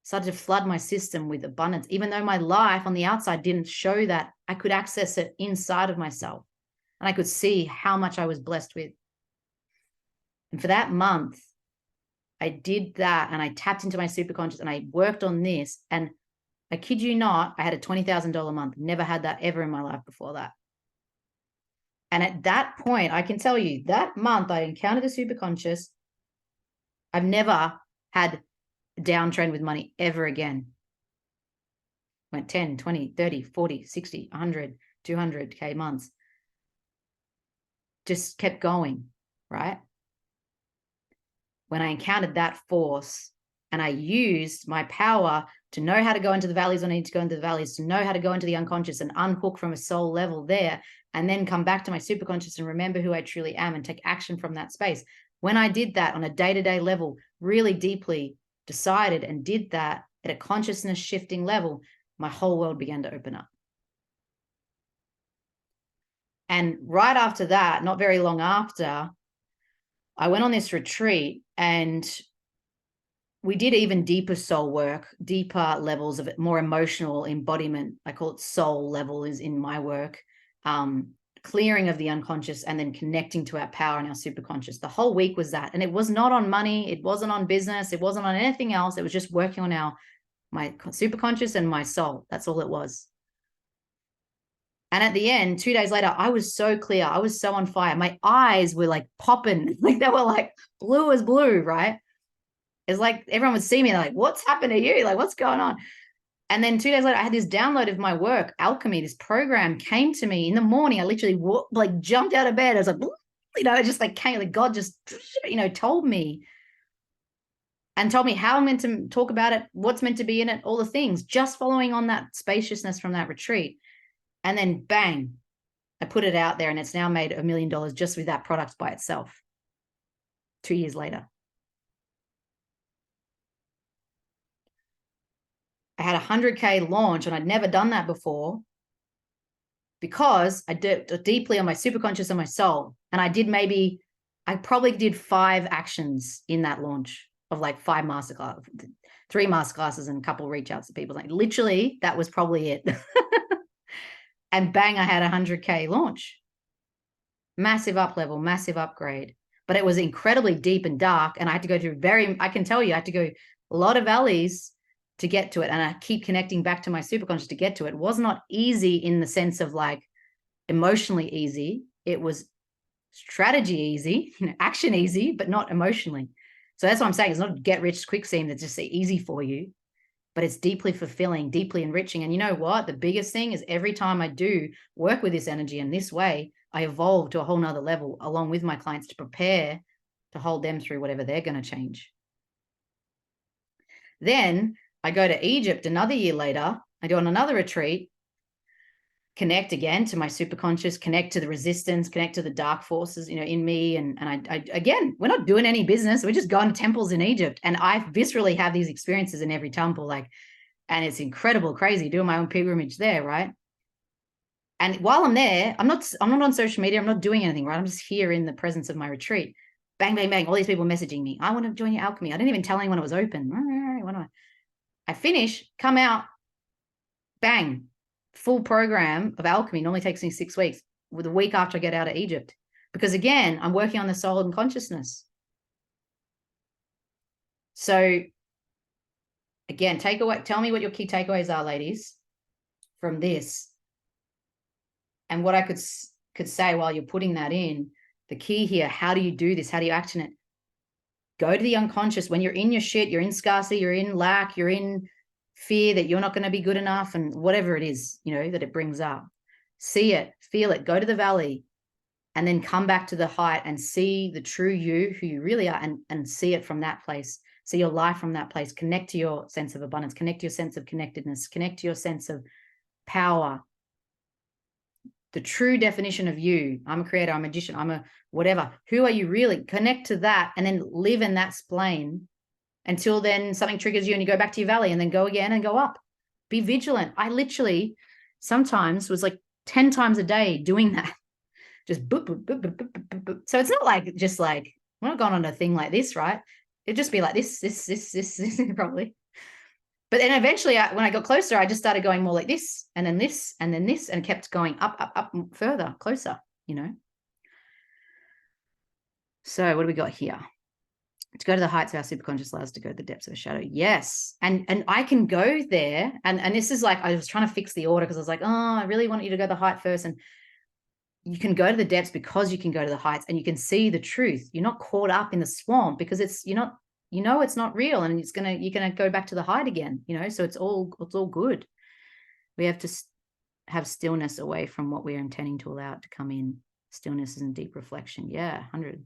started to flood my system with abundance. Even though my life on the outside didn't show that, I could access it inside of myself. And I could see how much I was blessed with. And for that month, I did that, and I tapped into my superconscious, and I worked on this. And I kid you not, I had a $20,000 month. Never had that ever in my life before that. And at that point, I can tell you, that month I encountered a superconscious. I've never had a downtrend with money ever again. Went 10, 20, 30, 40, 60, 100, 200K months. Just kept going, right? When I encountered that force and I used my power to know how to go into the valleys I need to go into the valleys, to know how to go into the unconscious and unhook from a soul level there, and then come back to my superconscious and remember who I truly am and take action from that space. When I did that on a day-to-day level, really deeply decided and did that at a consciousness shifting level, my whole world began to open up. And right after that, not very long after, I went on this retreat, and we did even deeper soul work, deeper levels of it, more emotional embodiment. I call it soul level is in my work. Clearing of the unconscious and then connecting to our power and our superconscious. The whole week was that. And it was not on money. It wasn't on business. It wasn't on anything else. It was just working on my superconscious and my soul. That's all it was. And at the end, 2 days later, I was so clear. I was so on fire. My eyes were like popping. Like they were like blue as blue, right? It's like everyone would see me like, what's happened to you? Like, what's going on? And then 2 days later, I had this download of my work, Alchemy. This program came to me in the morning. I literally like jumped out of bed. I was like, it just like came, like God just, told me and told me how I'm meant to talk about it, what's meant to be in it, all the things, just following on that spaciousness from that retreat. And then bang, I put it out there and it's now made $1 million just with that product by itself 2 years later. I had a 100K launch and I'd never done that before because I did deeply on my superconscious and my soul. And I probably did 5 actions in that launch of like 5 masterclass, 3 masterclasses and a couple of reach outs to people. Like literally that was probably it. And bang, I had a 100K launch. Massive up level, massive upgrade. But it was incredibly deep and dark. And I had to go through I can tell you, I had to go a lot of valleys to get to it. And I keep connecting back to my superconscious to get to it. It was not easy in the sense of like emotionally easy. It was strategy easy, action easy, but not emotionally. So that's what I'm saying. It's not a get rich quick scheme that's just easy for you, but it's deeply fulfilling, deeply enriching. And you know what? The biggest thing is every time I do work with this energy in this way, I evolve to a whole nother level along with my clients to prepare to hold them through whatever they're going to change. Then I go to Egypt another year later. I go on another retreat, connect again to my superconscious, connect to the resistance, connect to the dark forces, in me. And I again, we're not doing any business. We're just going to temples in Egypt. And I viscerally have these experiences in every temple, and it's incredible, crazy, doing my own pilgrimage there, right? And while I'm there, I'm not on social media. I'm not doing anything, right? I'm just here in the presence of my retreat. Bang, bang, bang. All these people messaging me. I want to join your alchemy. I didn't even tell anyone it was open. I finish, come out, bang, full program of alchemy. Normally takes me 6 weeks, with a week after I get out of Egypt. Because again, I'm working on the soul and consciousness. So again, tell me what your key takeaways are, ladies, from this. And what I could say while you're putting that in, the key here, how do you do this? How do you action it? Go to the unconscious. When you're in your shit, you're in scarcity, you're in lack, you're in fear that you're not going to be good enough and whatever it is, that it brings up. See it, feel it, go to the valley, and then come back to the height and see the true you, who you really are, and see it from that place. See your life from that place. Connect to your sense of abundance. Connect to your sense of connectedness. Connect to your sense of power. The true definition of you. I'm a creator, I'm a magician, I'm a whatever. Who are you really? Connect to that and then live in that plane until then something triggers you and you go back to your valley and then go again and go up. Be vigilant. I literally sometimes was like 10 times a day doing that. Just boop, boop, boop, boop, boop, boop, boop. So it's not like just like, we're not going on a thing like this, right? It'd just be like this probably. But then eventually when I got closer, I just started going more like this and then this and then this and kept going up, further, closer, So what do we got here? To go to the heights of our superconscious allows us to go to the depths of a shadow. Yes. And I can go there. And this is like, I was trying to fix the order because I was like, I really want you to go to the height first. And you can go to the depths because you can go to the heights and you can see the truth. You're not caught up in the swamp because it's not real and you're gonna go back to the height again, so it's all good. We have to have stillness away from what we're intending to allow it to come in. Stillness and deep reflection. Yeah, 100%.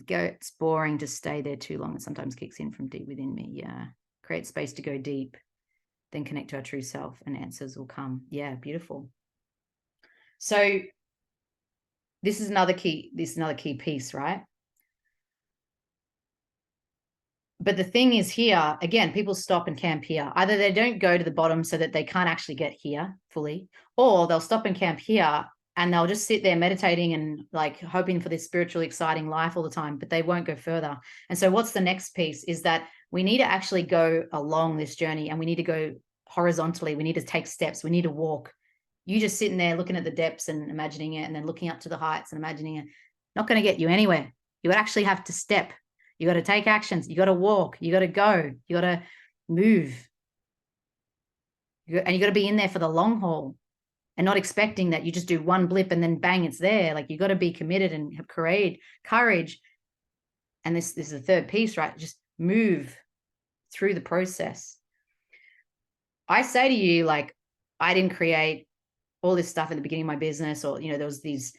It's boring to stay there too long. It sometimes kicks in from deep within me. Yeah. Create space to go deep, then connect to our true self and answers will come. Yeah, beautiful. So this is another key piece, right? But the thing is here, again, people stop and camp here. Either they don't go to the bottom so that they can't actually get here fully, or they'll stop and camp here and they'll just sit there meditating and like hoping for this spiritually exciting life all the time, but they won't go further. And so what's the next piece is that we need to actually go along this journey, and we need to go horizontally. We need to take steps. We need to walk. You just sitting there looking at the depths and imagining it, and then looking up to the heights and imagining it, not going to get you anywhere. You actually have to step. You got to take actions. You got to walk. You got to go. You got to move. And you got to be in there for the long haul, and not expecting that you just do one blip and then bang, it's there. Like, you got to be committed and have courage. And this is the third piece, right? Just move through the process. I say to you, like, I didn't create all this stuff at the beginning of my business, or, there was these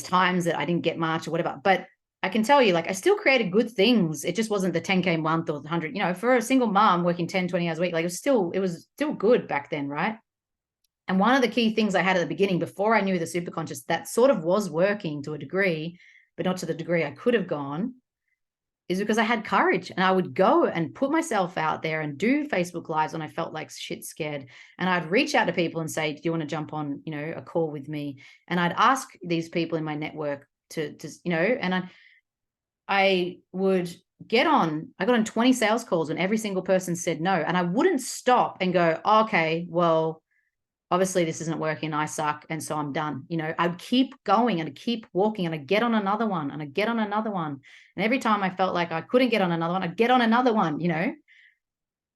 times that I didn't get much or whatever, but I can tell you, like, I still created good things. It just wasn't the 10K month or 100, for a single mom working 10, 20 hours a week. Like, it was still good back then. Right. And one of the key things I had at the beginning, before I knew the superconscious, that sort of was working to a degree, but not to the degree I could have gone, is because I had courage, and I would go and put myself out there and do Facebook Lives when I felt like shit scared. And I'd reach out to people and say, do you want to jump on, a call with me? And I'd ask these people in my network to and I would get on. I got on 20 sales calls and every single person said no. And I wouldn't stop and go, oh, okay, well, obviously this isn't working. I suck. And so I'm done. I'd keep going and keep walking, and I'd get on another one, and I'd get on another one. And every time I felt like I couldn't get on another one, I'd get on another one,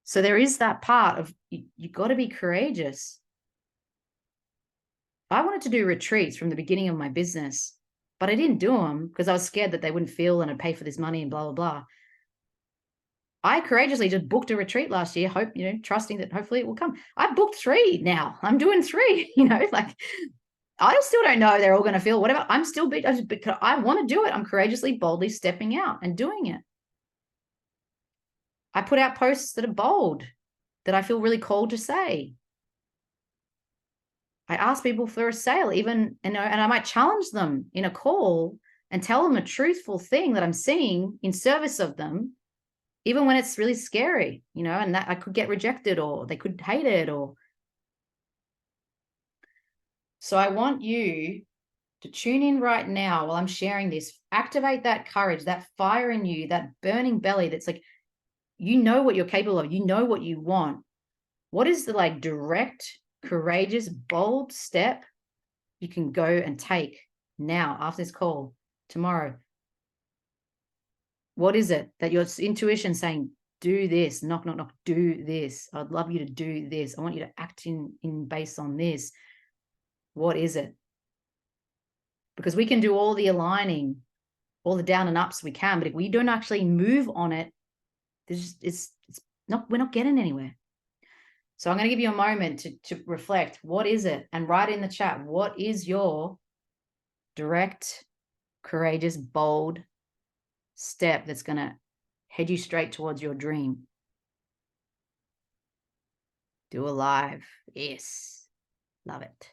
So there is that part of you got to be courageous. I wanted to do retreats from the beginning of my business, but I didn't do them because I was scared that they wouldn't feel and I'd pay for this money and blah, blah, blah. I courageously just booked a retreat last year, trusting that hopefully it will come. I booked 3 now. I'm doing 3, like, I still don't know they're all going to feel whatever. I'm still big because I want to do it. I'm courageously, boldly stepping out and doing it. I put out posts that are bold, that I feel really called to say. I ask people for a sale, even, and I might challenge them in a call and tell them a truthful thing that I'm seeing in service of them, even when it's really scary, and that I could get rejected, or they could hate it, or. So I want you to tune in right now while I'm sharing this. Activate that courage, that fire in you, that burning belly that's like, what you're capable of. You know what you want. What is the direct, courageous, bold step you can go and take now after this call, tomorrow? What is it that your intuition saying, do this, knock, knock, knock, do this. I'd love you to do this. I want you to act in based on this. What is it? Because we can do all the aligning, all the down and ups we can, but if we don't actually move on it, we're not getting anywhere. So I'm going to give you a moment to reflect. What is it? And write in the chat, what is your direct, courageous, bold step that's going to head you straight towards your dream? Do a live. Yes. Love it.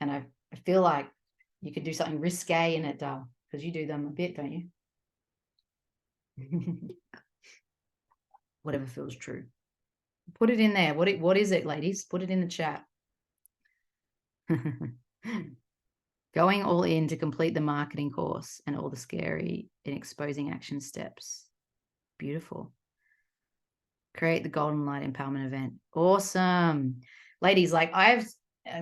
And I feel like you could do something risque in it, Dal, because you do them a bit, don't you? Whatever feels true. Put it in there. What is it, ladies? Put it in the chat. Going all in to complete the marketing course and all the scary and exposing action steps. Beautiful. Create the Golden Light Empowerment event. Awesome. Ladies,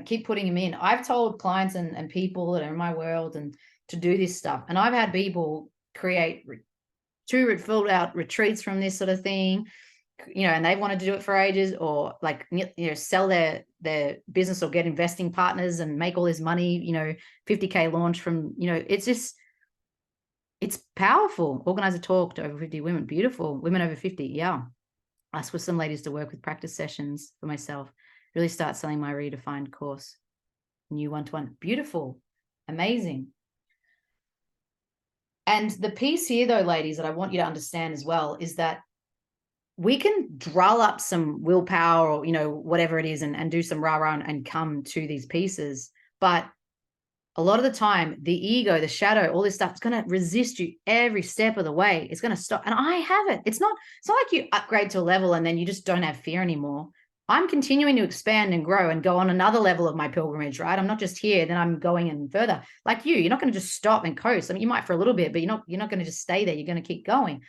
keep putting them in. I've told clients and people that are in my world and to do this stuff. And I've had people create 2 filled out retreats from this sort of thing, and they wanted to do it for ages, or sell their business or get investing partners and make all this money, 50K launch from, it's powerful. Organize a talk to over 50 women. Beautiful. Women over 50. Yeah. Ask for some ladies to work with practice sessions for myself. Really start selling my redefined course. New one-to-one. Beautiful. Amazing. And the piece here, though, ladies, that I want you to understand as well is that we can draw up some willpower or, whatever it is and do some rah-rah and come to these pieces. But a lot of the time, the ego, the shadow, all this stuff is going to resist you every step of the way. It's going to stop. And I have it. It's not like you upgrade to a level and then you just don't have fear anymore. I'm continuing to expand and grow and go on another level of my pilgrimage, right? I'm not just here, then I'm going in further. Like you're not going to just stop and coast. I mean, you might for a little bit, but you're not going to just stay there. You're going to keep going.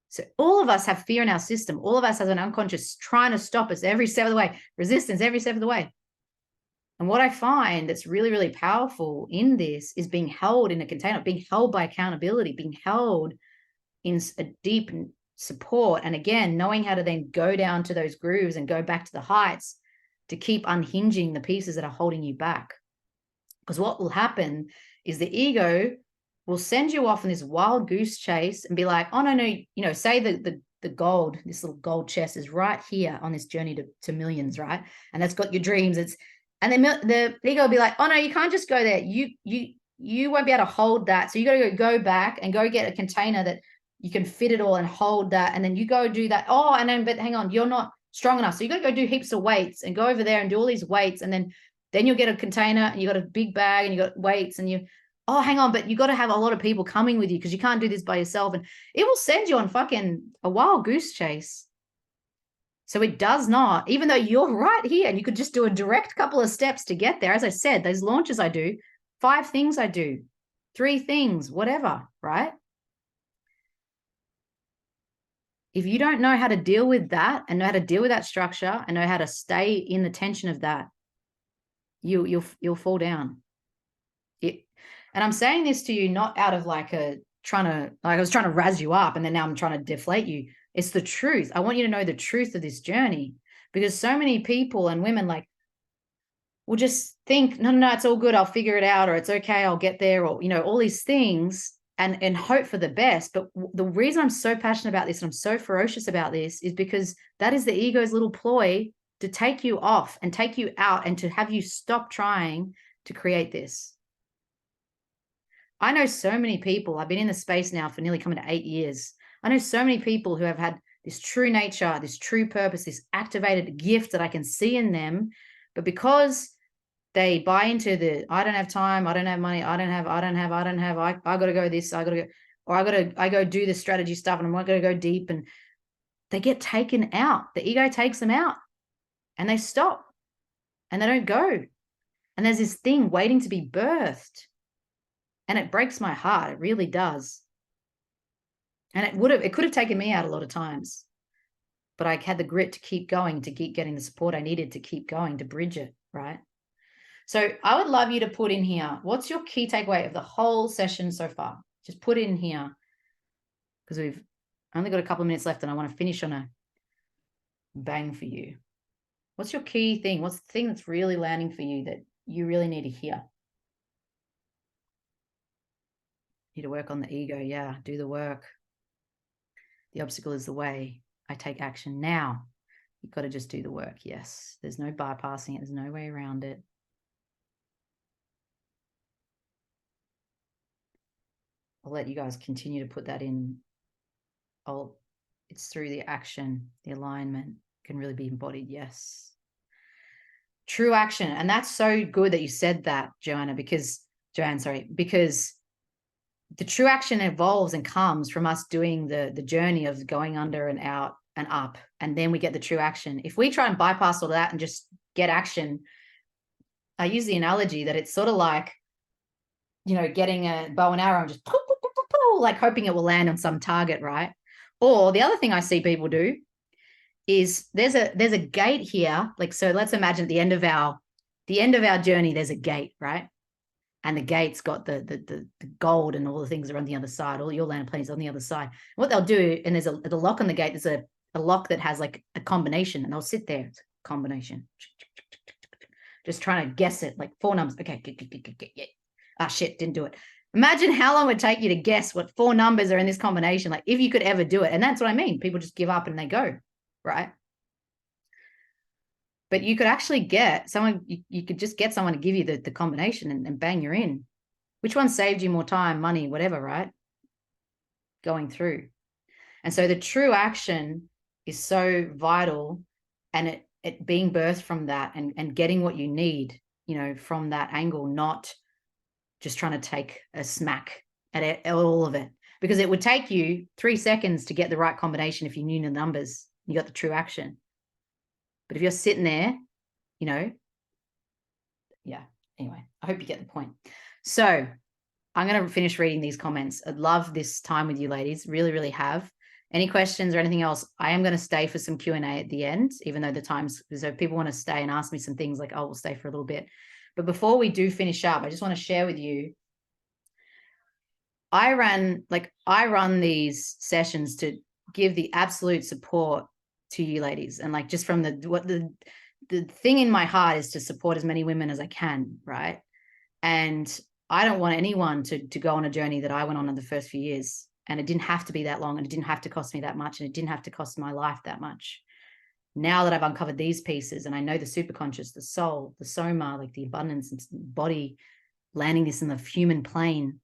So all of us have fear in our system. All of us has an unconscious trying to stop us every step of the way, resistance every step of the way. And what I find that's really, really powerful in this is being held in a container, being held by accountability, being held in a deep support. And again, knowing how to then go down to those grooves and go back to the heights to keep unhinging the pieces that are holding you back. Because what will happen is the ego will send you off in this wild goose chase and be like, oh, no, say the gold, this little gold chest is right here on this journey to millions, right? And that's got your dreams. And then the ego will be like, oh, no, you can't just go there. You won't be able to hold that. So you got to go back and go get a container that you can fit it all and hold that. And then you go do that. Oh, and then, but hang on, you're not strong enough. So you got to go do heaps of weights and go over there and do all these weights. And then you'll get a container and you got a big bag and you got weights and oh, hang on, but you got to have a lot of people coming with you because you can't do this by yourself. And it will send you on fucking a wild goose chase. So it does not, even though you're right here and you could just do a direct couple of steps to get there. As I said, those launches I do, 5 things I do, 3 things, whatever, right? If you don't know how to deal with that and know how to deal with that structure and know how to stay in the tension of that, you'll fall down. And I'm saying this to you not out of like I was trying to razz you up and then now I'm trying to deflate you. It's the truth. I want you to know the truth of this journey because so many people and women will just think, no, it's all good. I'll figure it out, or it's okay. I'll get there, or, all these things and hope for the best. But the reason I'm so passionate about this and I'm so ferocious about this is because that is the ego's little ploy to take you off and take you out and to have you stop trying to create this. I know so many people, I've been in the space now for nearly coming to 8 years. I know so many people who have had this true nature, this true purpose, this activated gift that I can see in them. But because they buy into I don't have time, I don't have money, I got to go this, I got to go, or I go do this strategy stuff and I'm not going to go deep. And they get taken out. The ego takes them out and they stop and they don't go. And there's this thing waiting to be birthed. And it breaks my heart. It really does. And it could have taken me out a lot of times, but I had the grit to keep going, to keep getting the support I needed to keep going, to bridge it, right? So I would love you to put in here, what's your key takeaway of the whole session so far? Just put it in here because we've only got a couple of minutes left and I want to finish on a bang for you. What's your key thing? What's the thing that's really landing for you that you really need to hear? Need to work on the ego. Yeah, do the work. The obstacle is the way. I take action now. You've got to just do the work. Yes, there's no bypassing it. There's no way around it. I'll let you guys continue to put that in. It's through the action, the alignment can really be embodied. Yes. True action. And that's so good that you said that, Joanne, because the true action evolves and comes from us doing the journey of going under and out and up. And then we get the true action. If we try and bypass all that and just get action, I use the analogy that it's sort of like, getting a bow and arrow and just like hoping it will land on some target, right? Or the other thing I see people do is there's a gate here. Like, so let's imagine at the end of our journey, there's a gate, right? And the gate's got the gold and all the things are on the other side. All your land planes on the other side. What they'll do, and there's the lock on the gate. There's a lock that has like a combination, and they'll sit there. It's a combination, just trying to guess it, like 4 numbers. Okay, yeah. Ah, shit, didn't do it. Imagine how long it would take you to guess what 4 numbers are in this combination. Like if you could ever do it, and that's what I mean. People just give up and they go, right? But you could actually get someone, you could just get someone to give you the combination and bang, you're in. Which one saved you more time, money, whatever, right? Going through. And so the true action is so vital, and it being birthed from that and getting what you need, from that angle, not just trying to take a smack at all of it. Because it would take you 3 seconds to get the right combination if you knew the numbers, you got the true action. But if you're sitting there, you know, yeah, anyway, I hope you get the point. So I'm going to finish reading these comments. I'd love this time with you ladies, really, really have. Any questions or anything else, I am going to stay for some Q&A at the end, even though the time's, so if people want to stay and ask me some things, like, I will stay for a little bit. But before we do finish up, I just want to share with you, I run these sessions to give the absolute support to you ladies. And like, just from the thing in my heart is to support as many women as I can, right? And I don't want anyone to go on a journey that I went on in the first few years. And it didn't have to be that long, and it didn't have to cost me that much, and it didn't have to cost my life that much. Now that I've uncovered these pieces, and I know the superconscious, the soul, the soma, like the abundance and body, landing this in the human plane,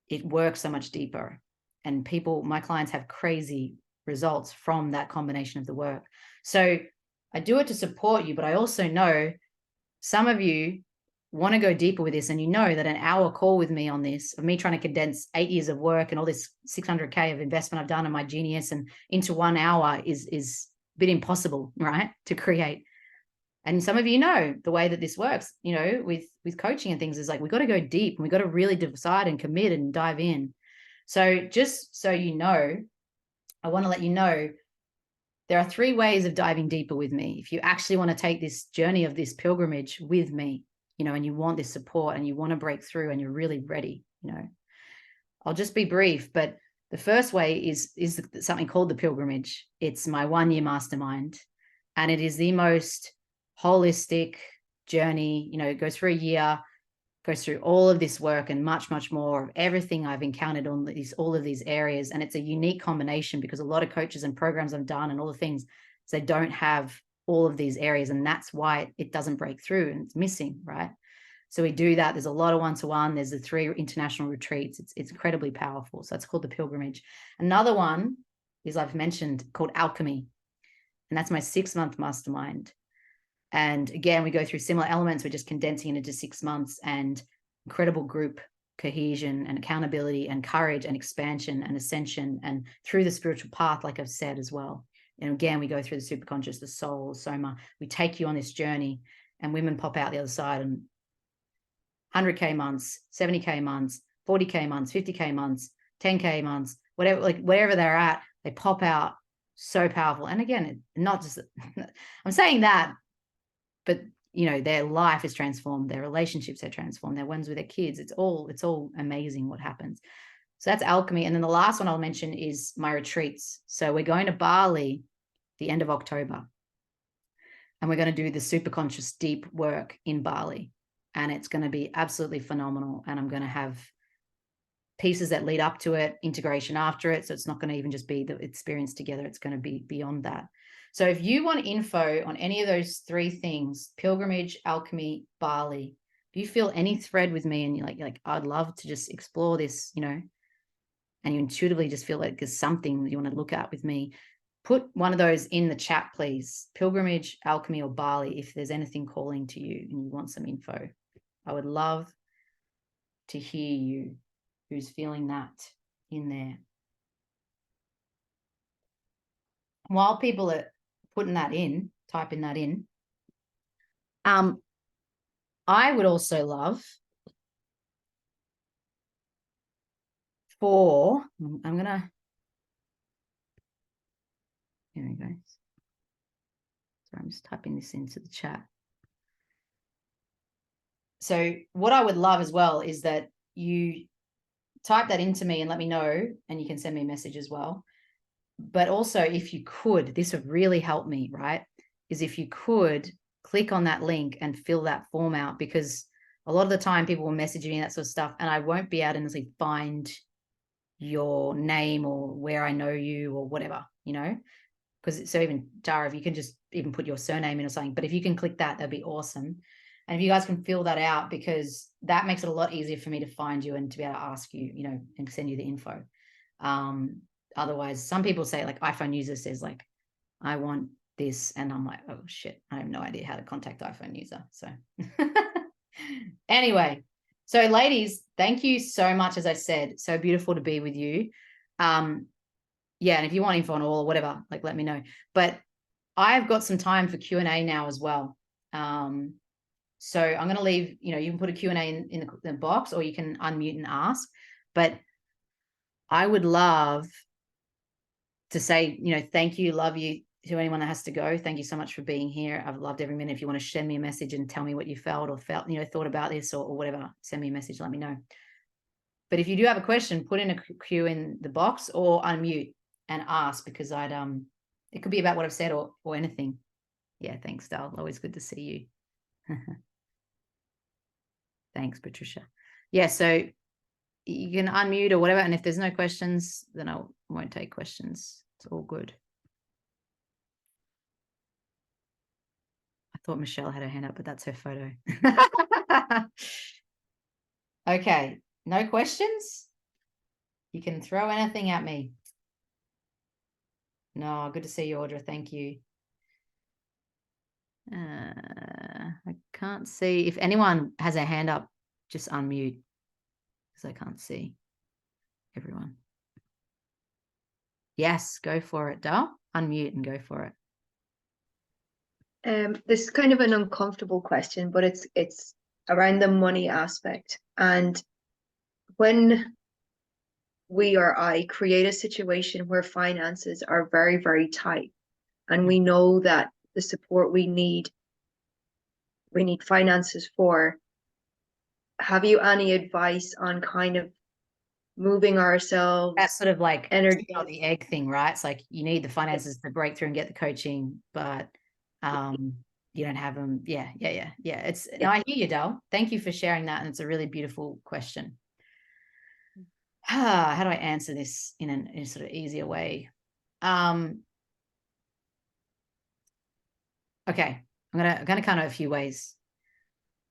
it works so much deeper. And people, my clients, have crazy results from that combination of the work. So I do it to support you, but I also know some of you want to go deeper with this, and you know that an hour call with me on this, of me trying to condense 8 years of work and all this 600K of investment I've done in my genius and into 1 hour is a bit impossible, right, to create. And some of you know the way that this works, you know, with coaching and things, is like, we got to go deep, and we got to really decide and commit and dive in. So just so you know, I want to let you know there are 3 ways of diving deeper with me. If you actually want to take this journey of this pilgrimage with me, you know, and you want this support and you want to break through and you're really ready, you know, I'll just be brief. But the first way is something called the pilgrimage. It's my 1-year mastermind, and it is the most holistic journey. You know, it goes for a year, goes through all of this work and much, much more of everything I've encountered on all of these areas. And it's a unique combination, because a lot of coaches and programs I've done and all the things, they don't have all of these areas, and that's why it doesn't break through and it's missing, right? So we do that. There's a lot of one-to-one. There's the 3 international retreats. It's incredibly powerful. So that's called the pilgrimage. Another one is, I've mentioned, called alchemy, and that's my 6-month mastermind. And again, we go through similar elements. We're just condensing it into 6 months, and incredible group cohesion and accountability and courage and expansion and ascension, and through the spiritual path, like I've said as well. And again, we go through the superconscious, the soul, soma. We take you on this journey, and women pop out the other side, and 100K months, 70K months, 40K months, 50K months, 10K months, whatever, like wherever they're at, they pop out so powerful. And again, not just, I'm saying that, but you know, their life is transformed, their relationships are transformed, their ones with their kids. It's all amazing what happens. So that's alchemy. And then the last one I'll mention is my retreats. So we're going to Bali the end of October, and we're going to do the superconscious deep work in Bali. And it's going to be absolutely phenomenal. And I'm going to have pieces that lead up to it, integration after it. So it's not going to even just be the experience together. It's going to be beyond that. So if you want info on any of those 3 things, pilgrimage, alchemy, Bali, if you feel any thread with me and you're like, I'd love to just explore this, you know, and you intuitively just feel like there's something that you want to look at with me, put one of those in the chat, please. Pilgrimage, alchemy, or Bali, if there's anything calling to you and you want some info. I would love to hear you, who's feeling that in there. While people are putting that in, typing that in, I would also love for, I'm gonna, here we go. Sorry, I'm just typing this into the chat. So what I would love as well is that you type that into me and let me know, and you can send me a message as well. But also, if you could, this would really help me, right? Is if you could click on that link and fill that form out, because a lot of the time people will message me and that sort of stuff, and I won't be able to necessarily find your name or where I know you or whatever, you know? Because so even Dara, if you can just even put your surname in or something, but if you can click that, that'd be awesome. And if you guys can fill that out, because that makes it a lot easier for me to find you and to be able to ask you, you know, and send you the info. Otherwise, some people say, like, iPhone user says, like, I want this, and I'm like, oh shit, I have no idea how to contact iPhone user. So anyway, so ladies, thank you so much. As I said, so beautiful to be with you. Yeah, and if you want info on all or whatever, like, let me know. But I've got some time for Q&A now as well. So I'm going to leave, you can put a Q&A in the box, or you can unmute and ask. But I would love to say, thank you, love you to anyone that has to go. Thank you so much for being here. I've loved every minute. If you want to send me a message and tell me what you felt or thought about this or whatever, send me a message, let me know. But if you do have a question, put in a Q in the box or unmute and ask, because it could be about what I've said or anything. Yeah, thanks, Dal. Always good to see you. Thanks, Patricia. Yeah, so you can unmute or whatever. And if there's no questions, then I won't take questions. It's all good. I thought Michelle had her hand up, but that's her photo. Okay, no questions? You can throw anything at me. No, good to see you, Audra. Thank you. I can't see. If anyone has a hand up, just unmute, because I can't see everyone. Yes, go for it, Dal. Unmute and go for it. This is kind of an uncomfortable question, but it's around the money aspect. And when we or I create a situation where finances are very, very tight, and we know that the support we need finances for, have you any advice on kind of moving ourselves? That's sort of like energy, the egg thing, right? It's like you need the finances to break through and get the coaching, but you don't have them. Yeah. No, I hear you, Dal. Thank you for sharing that, and it's a really beautiful question. How do I answer this in a sort of easier way? Okay, I'm gonna kind of a few ways.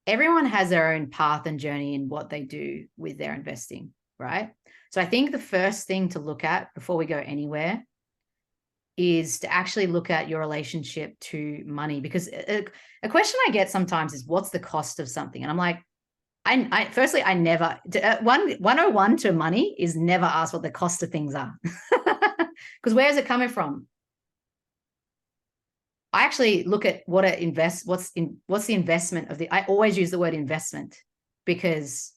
Everyone has their own path and journey in what they do with their investing, right? So I think the first thing to look at before we go anywhere is to actually look at your relationship to money, because a question I get sometimes is, what's the cost of something? And I'm like, firstly, I never, 101 to money is never ask what the cost of things are. Because where is it coming from? I actually look at what's the investment of I always use the word investment, because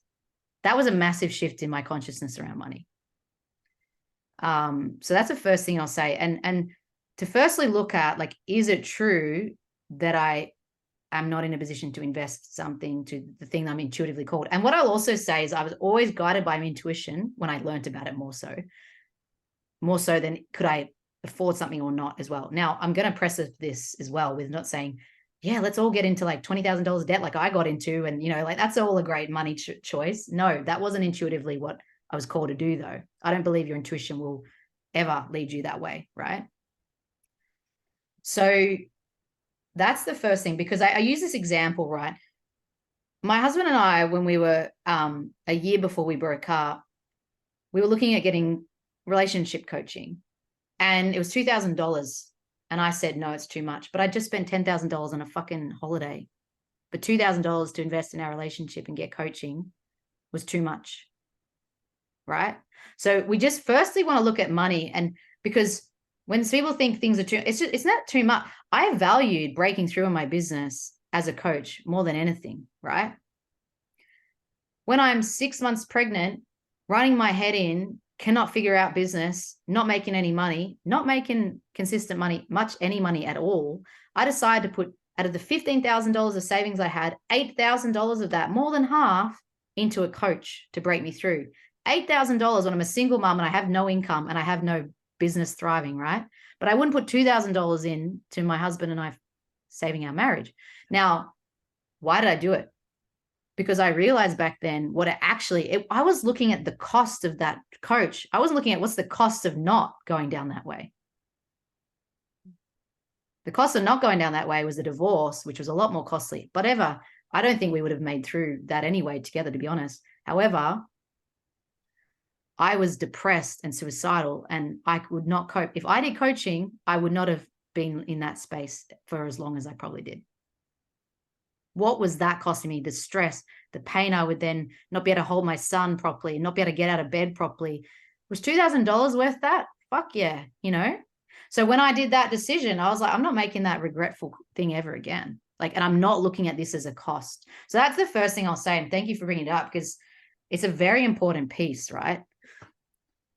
that was a massive shift in my consciousness around money. So that's the first thing I'll say. And to firstly look at, like, is it true that I am not in a position to invest something to the thing I'm intuitively called? And what I'll also say is I was always guided by my intuition when I learned about it more so than could I afford something or not as well. Now, I'm going to preface this as well with not saying, yeah, let's all get into like $20,000 debt like I got into, and, like, that's all a great money choice. No, that wasn't intuitively what I was called to do, though. I don't believe your intuition will ever lead you that way, right? So that's the first thing, because I use this example, right? My husband and I, when we were a year before we broke up, we were looking at getting relationship coaching, and it was $2,000. And I said, no, it's too much. But I just spent $10,000 on a fucking holiday. But $2,000 to invest in our relationship and get coaching was too much, right? So we just firstly want to look at money, and because when people think things are it's not too much. I valued breaking through in my business as a coach more than anything, right? When I'm 6 months pregnant, running my head in, cannot figure out business, not making any money, not making consistent money, any money at all, I decided to put, out of the $15,000 of savings I had, $8,000 of that, more than half, into a coach to break me through. $8,000 when I'm a single mom and I have no income and I have no business thriving, right? But I wouldn't put $2,000 in to my husband and I saving our marriage. Now, why did I do it? Because I realized back then what I was looking at the cost of that coach. I wasn't looking at what's the cost of not going down that way. The cost of not going down that way was a divorce, which was a lot more costly. But I don't think we would have made through that anyway together, to be honest. However, I was depressed and suicidal, and I would not cope. If I did coaching, I would not have been in that space for as long as I probably did. What was that costing me? The stress, the pain. I would then not be able to hold my son properly, not be able to get out of bed properly. Was $2,000 worth that? Fuck yeah, So when I did that decision, I was like, I'm not making that regretful thing ever again. Like, and I'm not looking at this as a cost. So that's the first thing I'll say. And thank you for bringing it up, because it's a very important piece, right?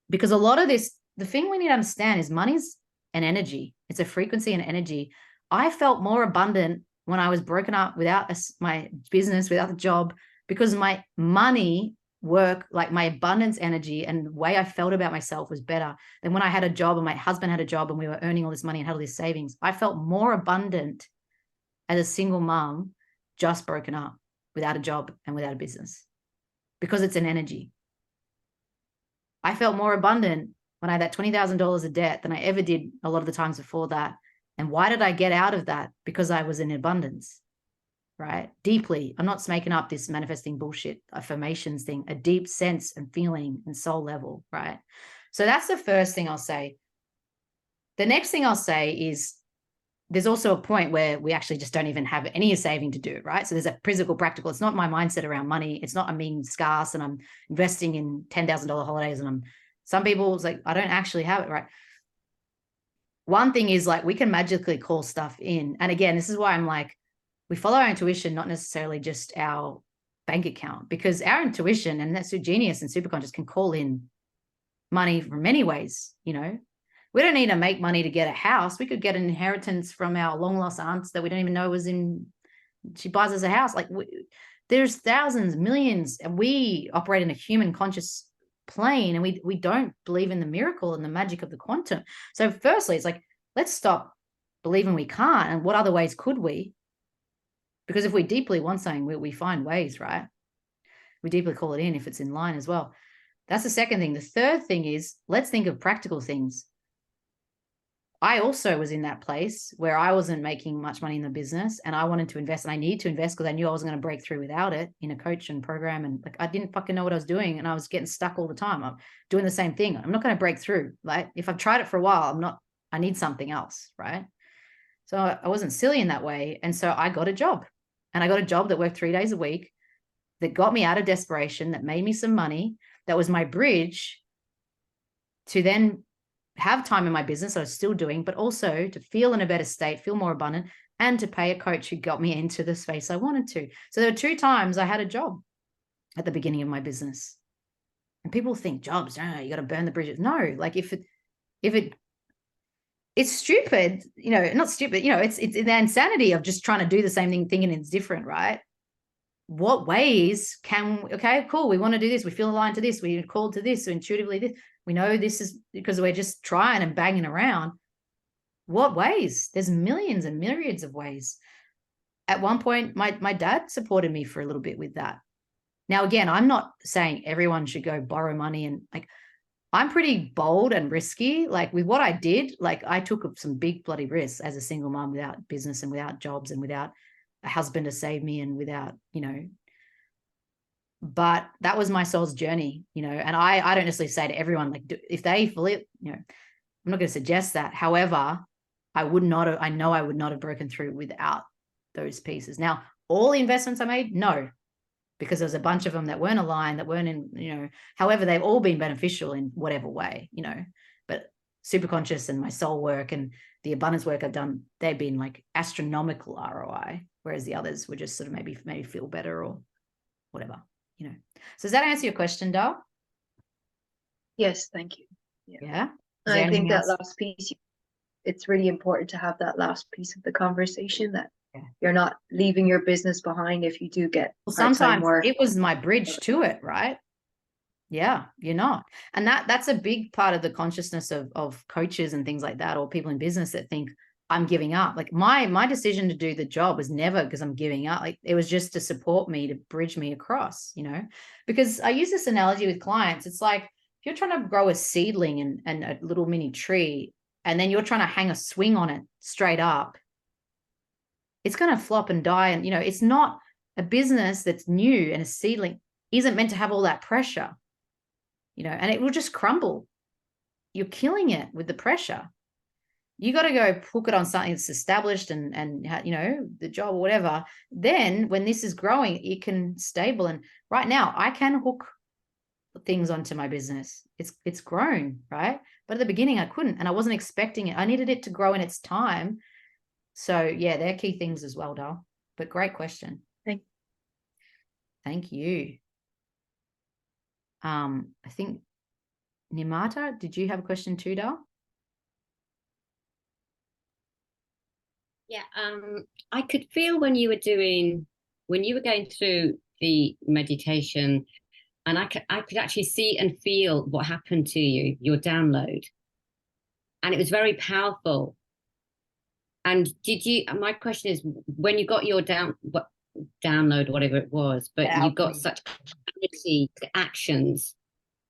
Because a lot of this, the thing we need to understand is money's an energy. It's a frequency and energy. I felt more abundant when I was broken up without my business, without the job, because my money work, like my abundance energy and the way I felt about myself was better than when I had a job and my husband had a job and we were earning all this money and had all these savings. I felt more abundant as a single mom, just broken up without a job and without a business, because it's an energy. I felt more abundant when I had that $20,000 of debt than I ever did a lot of the times before that. And why did I get out of that? Because I was in abundance, right? Deeply. I'm not making up this manifesting bullshit affirmations thing, a deep sense and feeling and soul level, right? So that's the first thing I'll say. The next thing I'll say is there's also a point where we actually just don't even have any saving to do, right? So there's a physical, practical. It's not my mindset around money. It's not I'm being scarce and I'm investing in $10,000 holidays and some people, it's like, I don't actually have it, right? One thing is like we can magically call stuff in. And again, this is why I'm like, we follow our intuition, not necessarily just our bank account, because our intuition, and that's genius and superconscious, can call in money from many ways. You know, we don't need to make money to get a house. We could get an inheritance from our long lost aunts that we don't even know was in, she buys us a house. Like there's thousands, millions, and we operate in a human conscious plane, and we don't believe in the miracle and the magic of the quantum. So firstly, it's like, let's stop believing we can't. And what other ways could we? Because if we deeply want something, we find ways, right? We deeply call it in if it's in line as well. That's the second thing. The third thing is, let's think of practical things. I also was in that place where I wasn't making much money in the business and I wanted to invest, and I needed to invest because I knew I wasn't going to break through without it in a coach and program. And like, I didn't fucking know what I was doing and I was getting stuck all the time. I'm doing the same thing. I'm not going to break through. Like if I've tried it for a while, I need something else. Right. So I wasn't silly in that way. And so I got a job, and I got a job that worked 3 days a week, that got me out of desperation, that made me some money. That was my bridge to then have time in my business I was still doing, but also to feel in a better state, feel more abundant, and to pay a coach who got me into the space I wanted to. So there were 2 times I had a job at the beginning of my business. And people think jobs, oh, you got to burn the bridges. No, like if it's stupid, you know, not stupid, you know, it's the insanity of just trying to do the same thing, thinking it's different, right? What ways can, okay, cool, we want to do this, we feel aligned to this, we're called to this, so intuitively this, we know this is because we're just trying and banging around. What ways? There's millions and myriads of ways. At one point, my dad supported me for a little bit with that. Now, again, I'm not saying everyone should go borrow money, and like, I'm pretty bold and risky. Like with what I did, like I took some big bloody risks as a single mom without business and without jobs and without a husband to save me and without, you know, but that was my soul's journey, you know, and I don't necessarily say to everyone, like, if they fully, you know, I'm not going to suggest that. However, I would not have, I know I would not have broken through without those pieces. Now, all the investments I made, no, because there's a bunch of them that weren't aligned, that weren't in, you know, however, they've all been beneficial in whatever way, you know, but super conscious and my soul work and the abundance work I've done, they've been like astronomical ROI, whereas the others were just sort of maybe feel better or whatever, you know. So does that answer your question, Dal? Yes, thank you. Yeah. I think that last piece, it's really important to have that last piece of the conversation, that you're not leaving your business behind if you do get sometimes work. It was my bridge to it, right? Yeah, you're not. And that's a big part of the consciousness of coaches and things like that, or people in business that think I'm giving up. Like my decision to do the job was never because I'm giving up. Like it was just to support me, to bridge me across, you know, because I use this analogy with clients. It's like, if you're trying to grow a seedling and a little mini tree, and then you're trying to hang a swing on it straight up, it's going to flop and die. And, you know, it's not a business that's new, and a seedling isn't meant to have all that pressure, you know, and it will just crumble. You're killing it with the pressure. You got to go hook it on something that's established and, you know, the job or whatever. Then when this is growing, it can stable. And right now I can hook things onto my business. It's grown, right? But at the beginning I couldn't, and I wasn't expecting it. I needed it to grow in its time. So yeah, they're key things as well, Dal. But great question. Thank you. I think Nimata, did you have a question too, Dal? Yeah, I could feel when you were going through the meditation, and I could actually see and feel what happened to you, your download. And it was very powerful. And my question is, when you got your download, whatever it was, but Yeah, you got such clarity to actions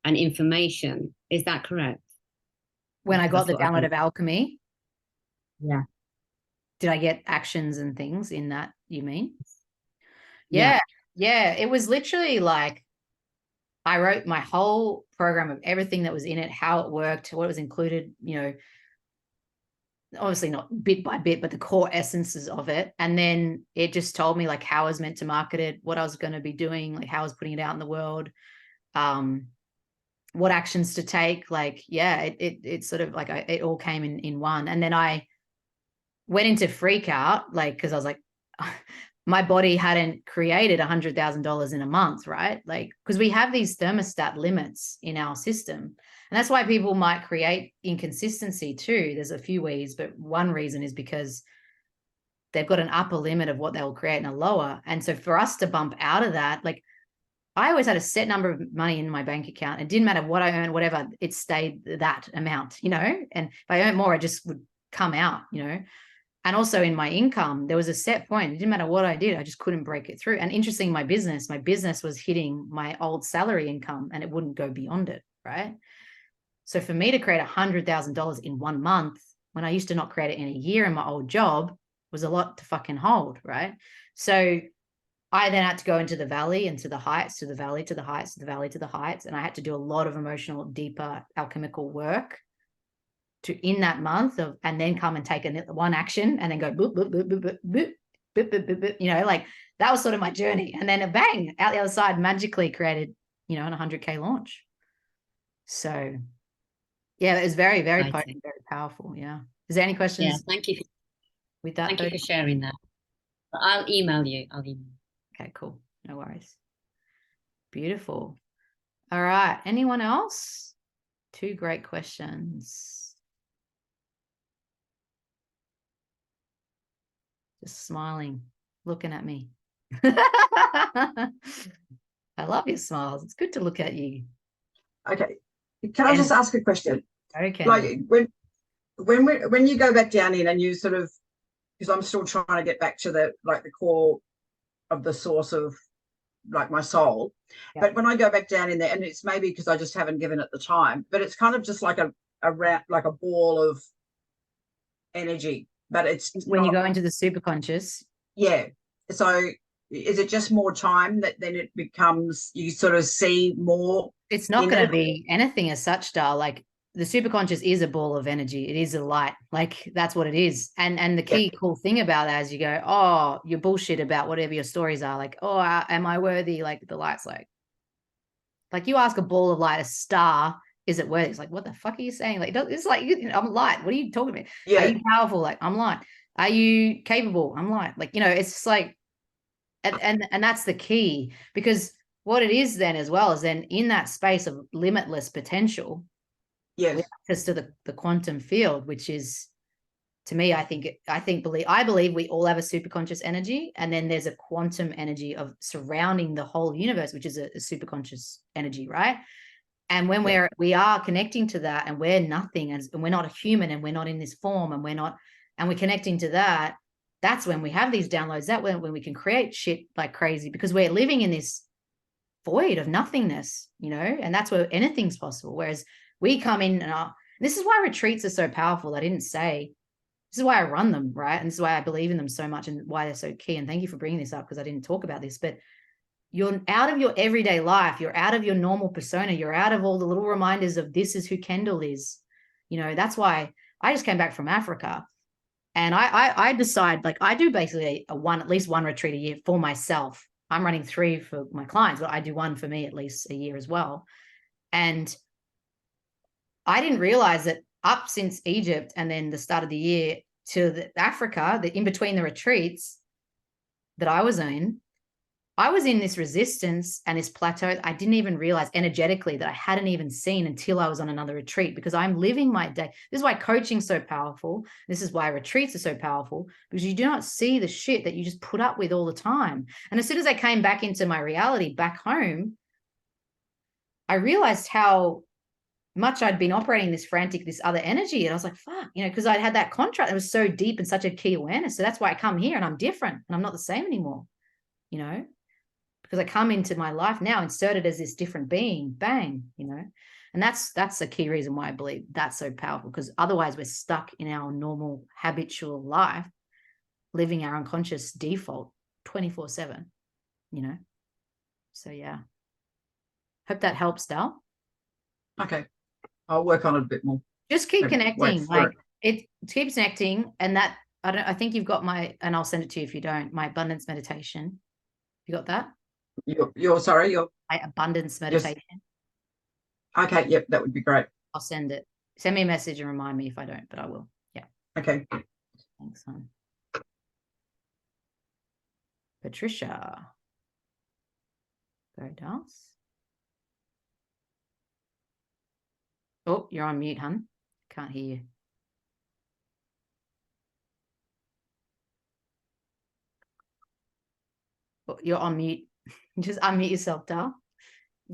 and information, is that correct? when I got the download of alchemy. Yeah. Did I get actions and things in that, you mean? Yeah. Yeah. It was literally like I wrote my whole program of everything that was in it, how it worked, what was included, obviously not bit by bit, but the core essences of it. And then it just told me like how I was meant to market it, what I was going to be doing, like how I was putting it out in the world, what actions to take. Like, yeah, it sort of like it all came in one. And then I went into freak out, like, because I was like, my body hadn't created $100,000 in a month, right? Like, because we have these thermostat limits in our system. And that's why people might create inconsistency too. There's a few ways, but one reason is because they've got an upper limit of what they'll create and a lower. And so for us to bump out of that, like I always had a set number of money in my bank account. It didn't matter what I earned, whatever, it stayed that amount, And if I earned more, it just would come out, And also in my income, there was a set point. It didn't matter what I did. I just couldn't break it through. And interesting, my business was hitting my old salary income and it wouldn't go beyond it, right? So for me to create $100,000 in 1 month, when I used to not create it in a year in my old job, was a lot to fucking hold, right? So I then had to go into the valley and to the heights, to the valley, to the heights, to the valley, to the heights. And I had to do a lot of emotional, deeper alchemical work in that month and then come and take one action and then go boop, boop, boop, boop, boop, boop, boop, boop, boop, boop, like that was sort of my journey. And then a bang out the other side magically created, an 100K launch. So yeah, it was very, very potent, very powerful. Yeah. Is there any questions? Yeah, thank you. With that. Thank you for sharing that. I'll email you. Okay, cool. No worries. Beautiful. All right. Anyone else? 2 great questions. Just smiling, looking at me. I love your smiles. It's good to look at you. Okay. Can I just ask a question? Okay. Like when you go back down in and you sort of, because I'm still trying to get back to the core of the source of like my soul. Yeah. But when I go back down in there, and it's maybe because I just haven't given it the time, but it's kind of just like a ball of energy. But it's when you go into the superconscious. Yeah. So is it just more time that then it becomes, you sort of see more? It's not going to be anything as such, Dar. Like the superconscious is a ball of energy. It is a light. Like that's what it is. And the key cool thing about that is you go, oh, you're bullshit about whatever your stories are. Like, oh, am I worthy? Like the light's like you ask a ball of light, a star, is it worthy? It's like, what the fuck are you saying? Like, it's like, I'm light. What are you talking about? Yeah. Are you powerful? Like, I'm light. Are you capable? I'm light. Like, it's just like, and that's the key, because what it is then as well is then in that space of limitless potential, yes, access to the quantum field, which is, to me, I believe we all have a superconscious energy, and then there's a quantum energy of surrounding the whole universe, which is a superconscious energy, right? And when we are connecting to that, and we're nothing, and we're not a human, and we're not in this form, and we're connecting to that, that's when we have these downloads. That when we can create shit like crazy, because we're living in this void of nothingness, and that's where anything's possible. Whereas we come in, and this is why retreats are so powerful. I didn't say, this is why I run them, right? And this is why I believe in them so much, and why they're so key. And thank you for bringing this up, because I didn't talk about this, but you're out of your everyday life. You're out of your normal persona. You're out of all the little reminders of this is who Kendall is. That's why I just came back from Africa, and I decide, like, I do basically at least one retreat a year for myself. I'm running 3 for my clients, but I do 1 for me at least a year as well. And I didn't realize that up since Egypt and then the start of the year to Africa, in between the retreats that I was in this resistance and this plateau I didn't even realize energetically that I hadn't even seen until I was on another retreat, because I'm living my day. This is why coaching's so powerful. This is why retreats are so powerful, because you do not see the shit that you just put up with all the time. And as soon as I came back into my reality back home, I realized how much I'd been operating this frantic, this other energy. And I was like, fuck, because I'd had that contract that was so deep and such a key awareness. So that's why I come here and I'm different and I'm not the same anymore, because I come into my life now inserted as this different being, bang, and that's a key reason why I believe that's so powerful, because otherwise we're stuck in our normal habitual life, living our unconscious default 24/7, so yeah, hope that helps, Dal. Okay, I'll work on it a bit more. Just keep Maybe connecting, like it keeps connecting. And that I think you've got and I'll send it to you if you don't, my abundance meditation. You got that? My abundance meditation. Okay, yep, that would be great. I'll send it. Send me a message and remind me if I don't, but I will. Yeah. Okay. Thanks, hon. Patricia. Go, Dance. Oh, you're on mute, hon. Can't hear you. Oh, you're on mute. Just unmute yourself, Dal.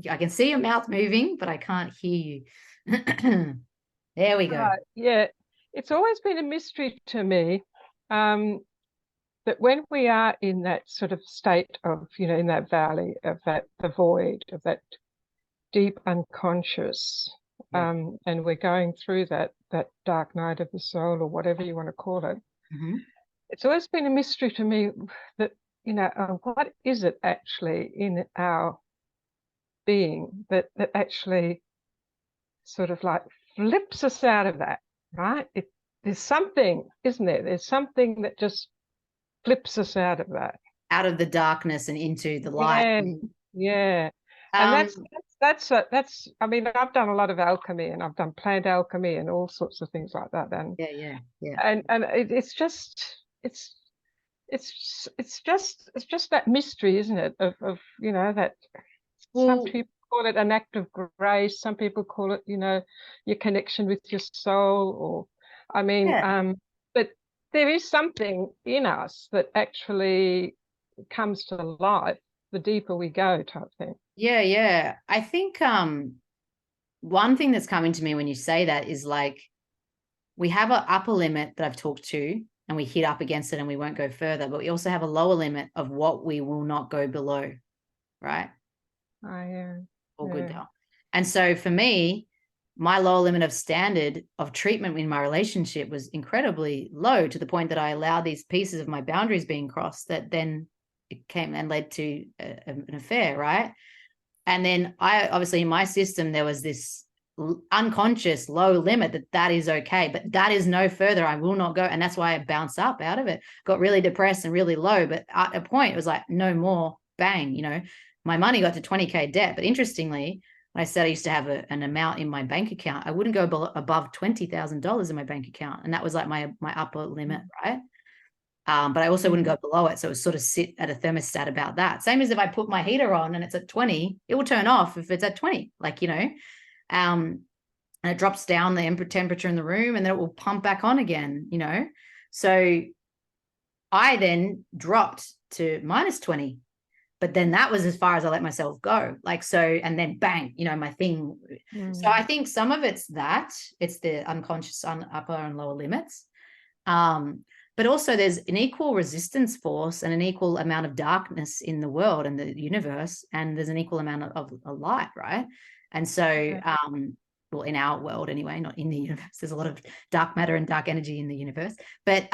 I can see your mouth moving, but I can't hear you. There we go. Yeah, it's always been a mystery to me that when we are in that sort of state of, in that valley of the void, of that deep unconscious, and we're going through that dark night of the soul, or whatever you want to call it. Mm-hmm. It's always been a mystery to me that, what is it actually in our being that actually sort of like flips us out of that, right? There's something, isn't there? There's something that just flips us out of that. Out of the darkness and into the light. Yeah. And that's I mean, I've done a lot of alchemy, and I've done plant alchemy and all sorts of things like that. And yeah. And it's just that mystery, isn't it? Of that some people call it an act of grace, some people call it, your connection with your soul, or I mean, but there is something in us that actually comes to life the deeper we go, type thing. Yeah. I think one thing that's coming to me when you say that is like, we have an upper limit that I've talked to, and we hit up against it and we won't go further, but we also have a lower limit of what we will not go below, right? Oh, yeah. All good now. And so for me, my lower limit of standard of treatment in my relationship was incredibly low, to the point that I allowed these pieces of my boundaries being crossed, that then it came and led to an affair, right? And then obviously in my system, there was this unconscious low limit that is okay, but that is no further. I will not go. And that's why I bounced up out of it, got really depressed and really low. But at a point, it was like, no more, bang, my money got to 20K debt. But interestingly, when I said I used to have an amount in my bank account, I wouldn't go above $20,000 in my bank account. And that was like my upper limit, right? But I also wouldn't go below it. So it was sort of sit at a thermostat about that. Same as if I put my heater on and it's at 20, it will turn off if it's at 20, and it drops down the temperature in the room, and then it will pump back on again, So I then dropped to -20, but then that was as far as I let myself go. And then bang, my thing. So I think some of it's the unconscious upper and lower limits. But also there's an equal resistance force and an equal amount of darkness in the world and the universe, and there's an equal amount of light, right? And so, well, in our world anyway, not in the universe, there's a lot of dark matter and dark energy in the universe. But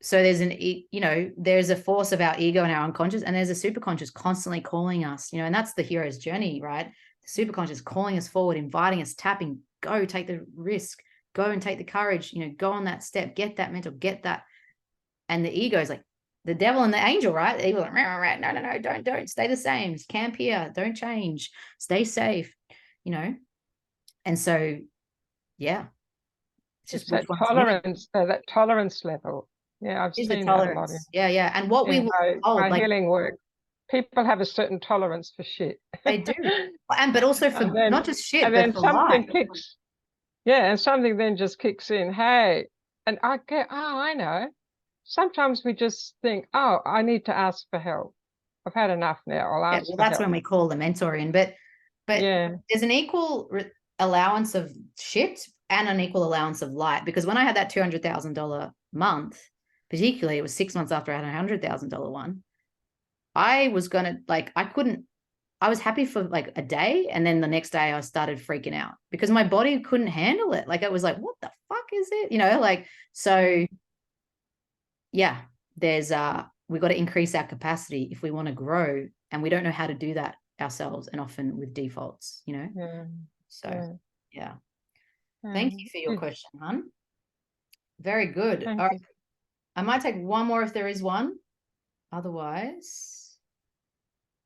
so there's a force of our ego and our unconscious, and there's a superconscious constantly calling us, and that's the hero's journey, right? The superconscious calling us forward, inviting us, tapping, go take the risk, go and take the courage, go on that step, get that mental, get that. And the ego is like, the devil and the angel, right? The evil, like, no, don't stay the same. Camp here, don't change, stay safe, you know. And so, yeah, it's just which that one's tolerance, that tolerance level. Yeah, I've is the seen that a lot tolerance. Yeah. And what we in were told, my like, healing work. People have a certain tolerance for shit. they do, but also for not just shit, and but then for something life. kicks. Yeah, and something then just kicks in. Hey, and I get. Oh, I know. Sometimes we just think, oh, I need to ask for help. I've had enough now. I'll Yeah, ask well, for that's help. when we call the mentor in, but Yeah. there's an equal allowance of shit and an equal allowance of light, because when I had that $200,000 month, particularly, it was 6 months after I had $100,000 one, I was gonna, like, I was happy for like a day, and then the next day I started freaking out because my body couldn't handle it. Like, it was like, what the fuck is it, like, so yeah, there's we got to increase our capacity if we want to grow, and we don't know how to do that ourselves, and often with defaults, Yeah. so yeah. Yeah. Thank you for your question, hun. Very good. Thank All you. right, I might take one more if there is one, otherwise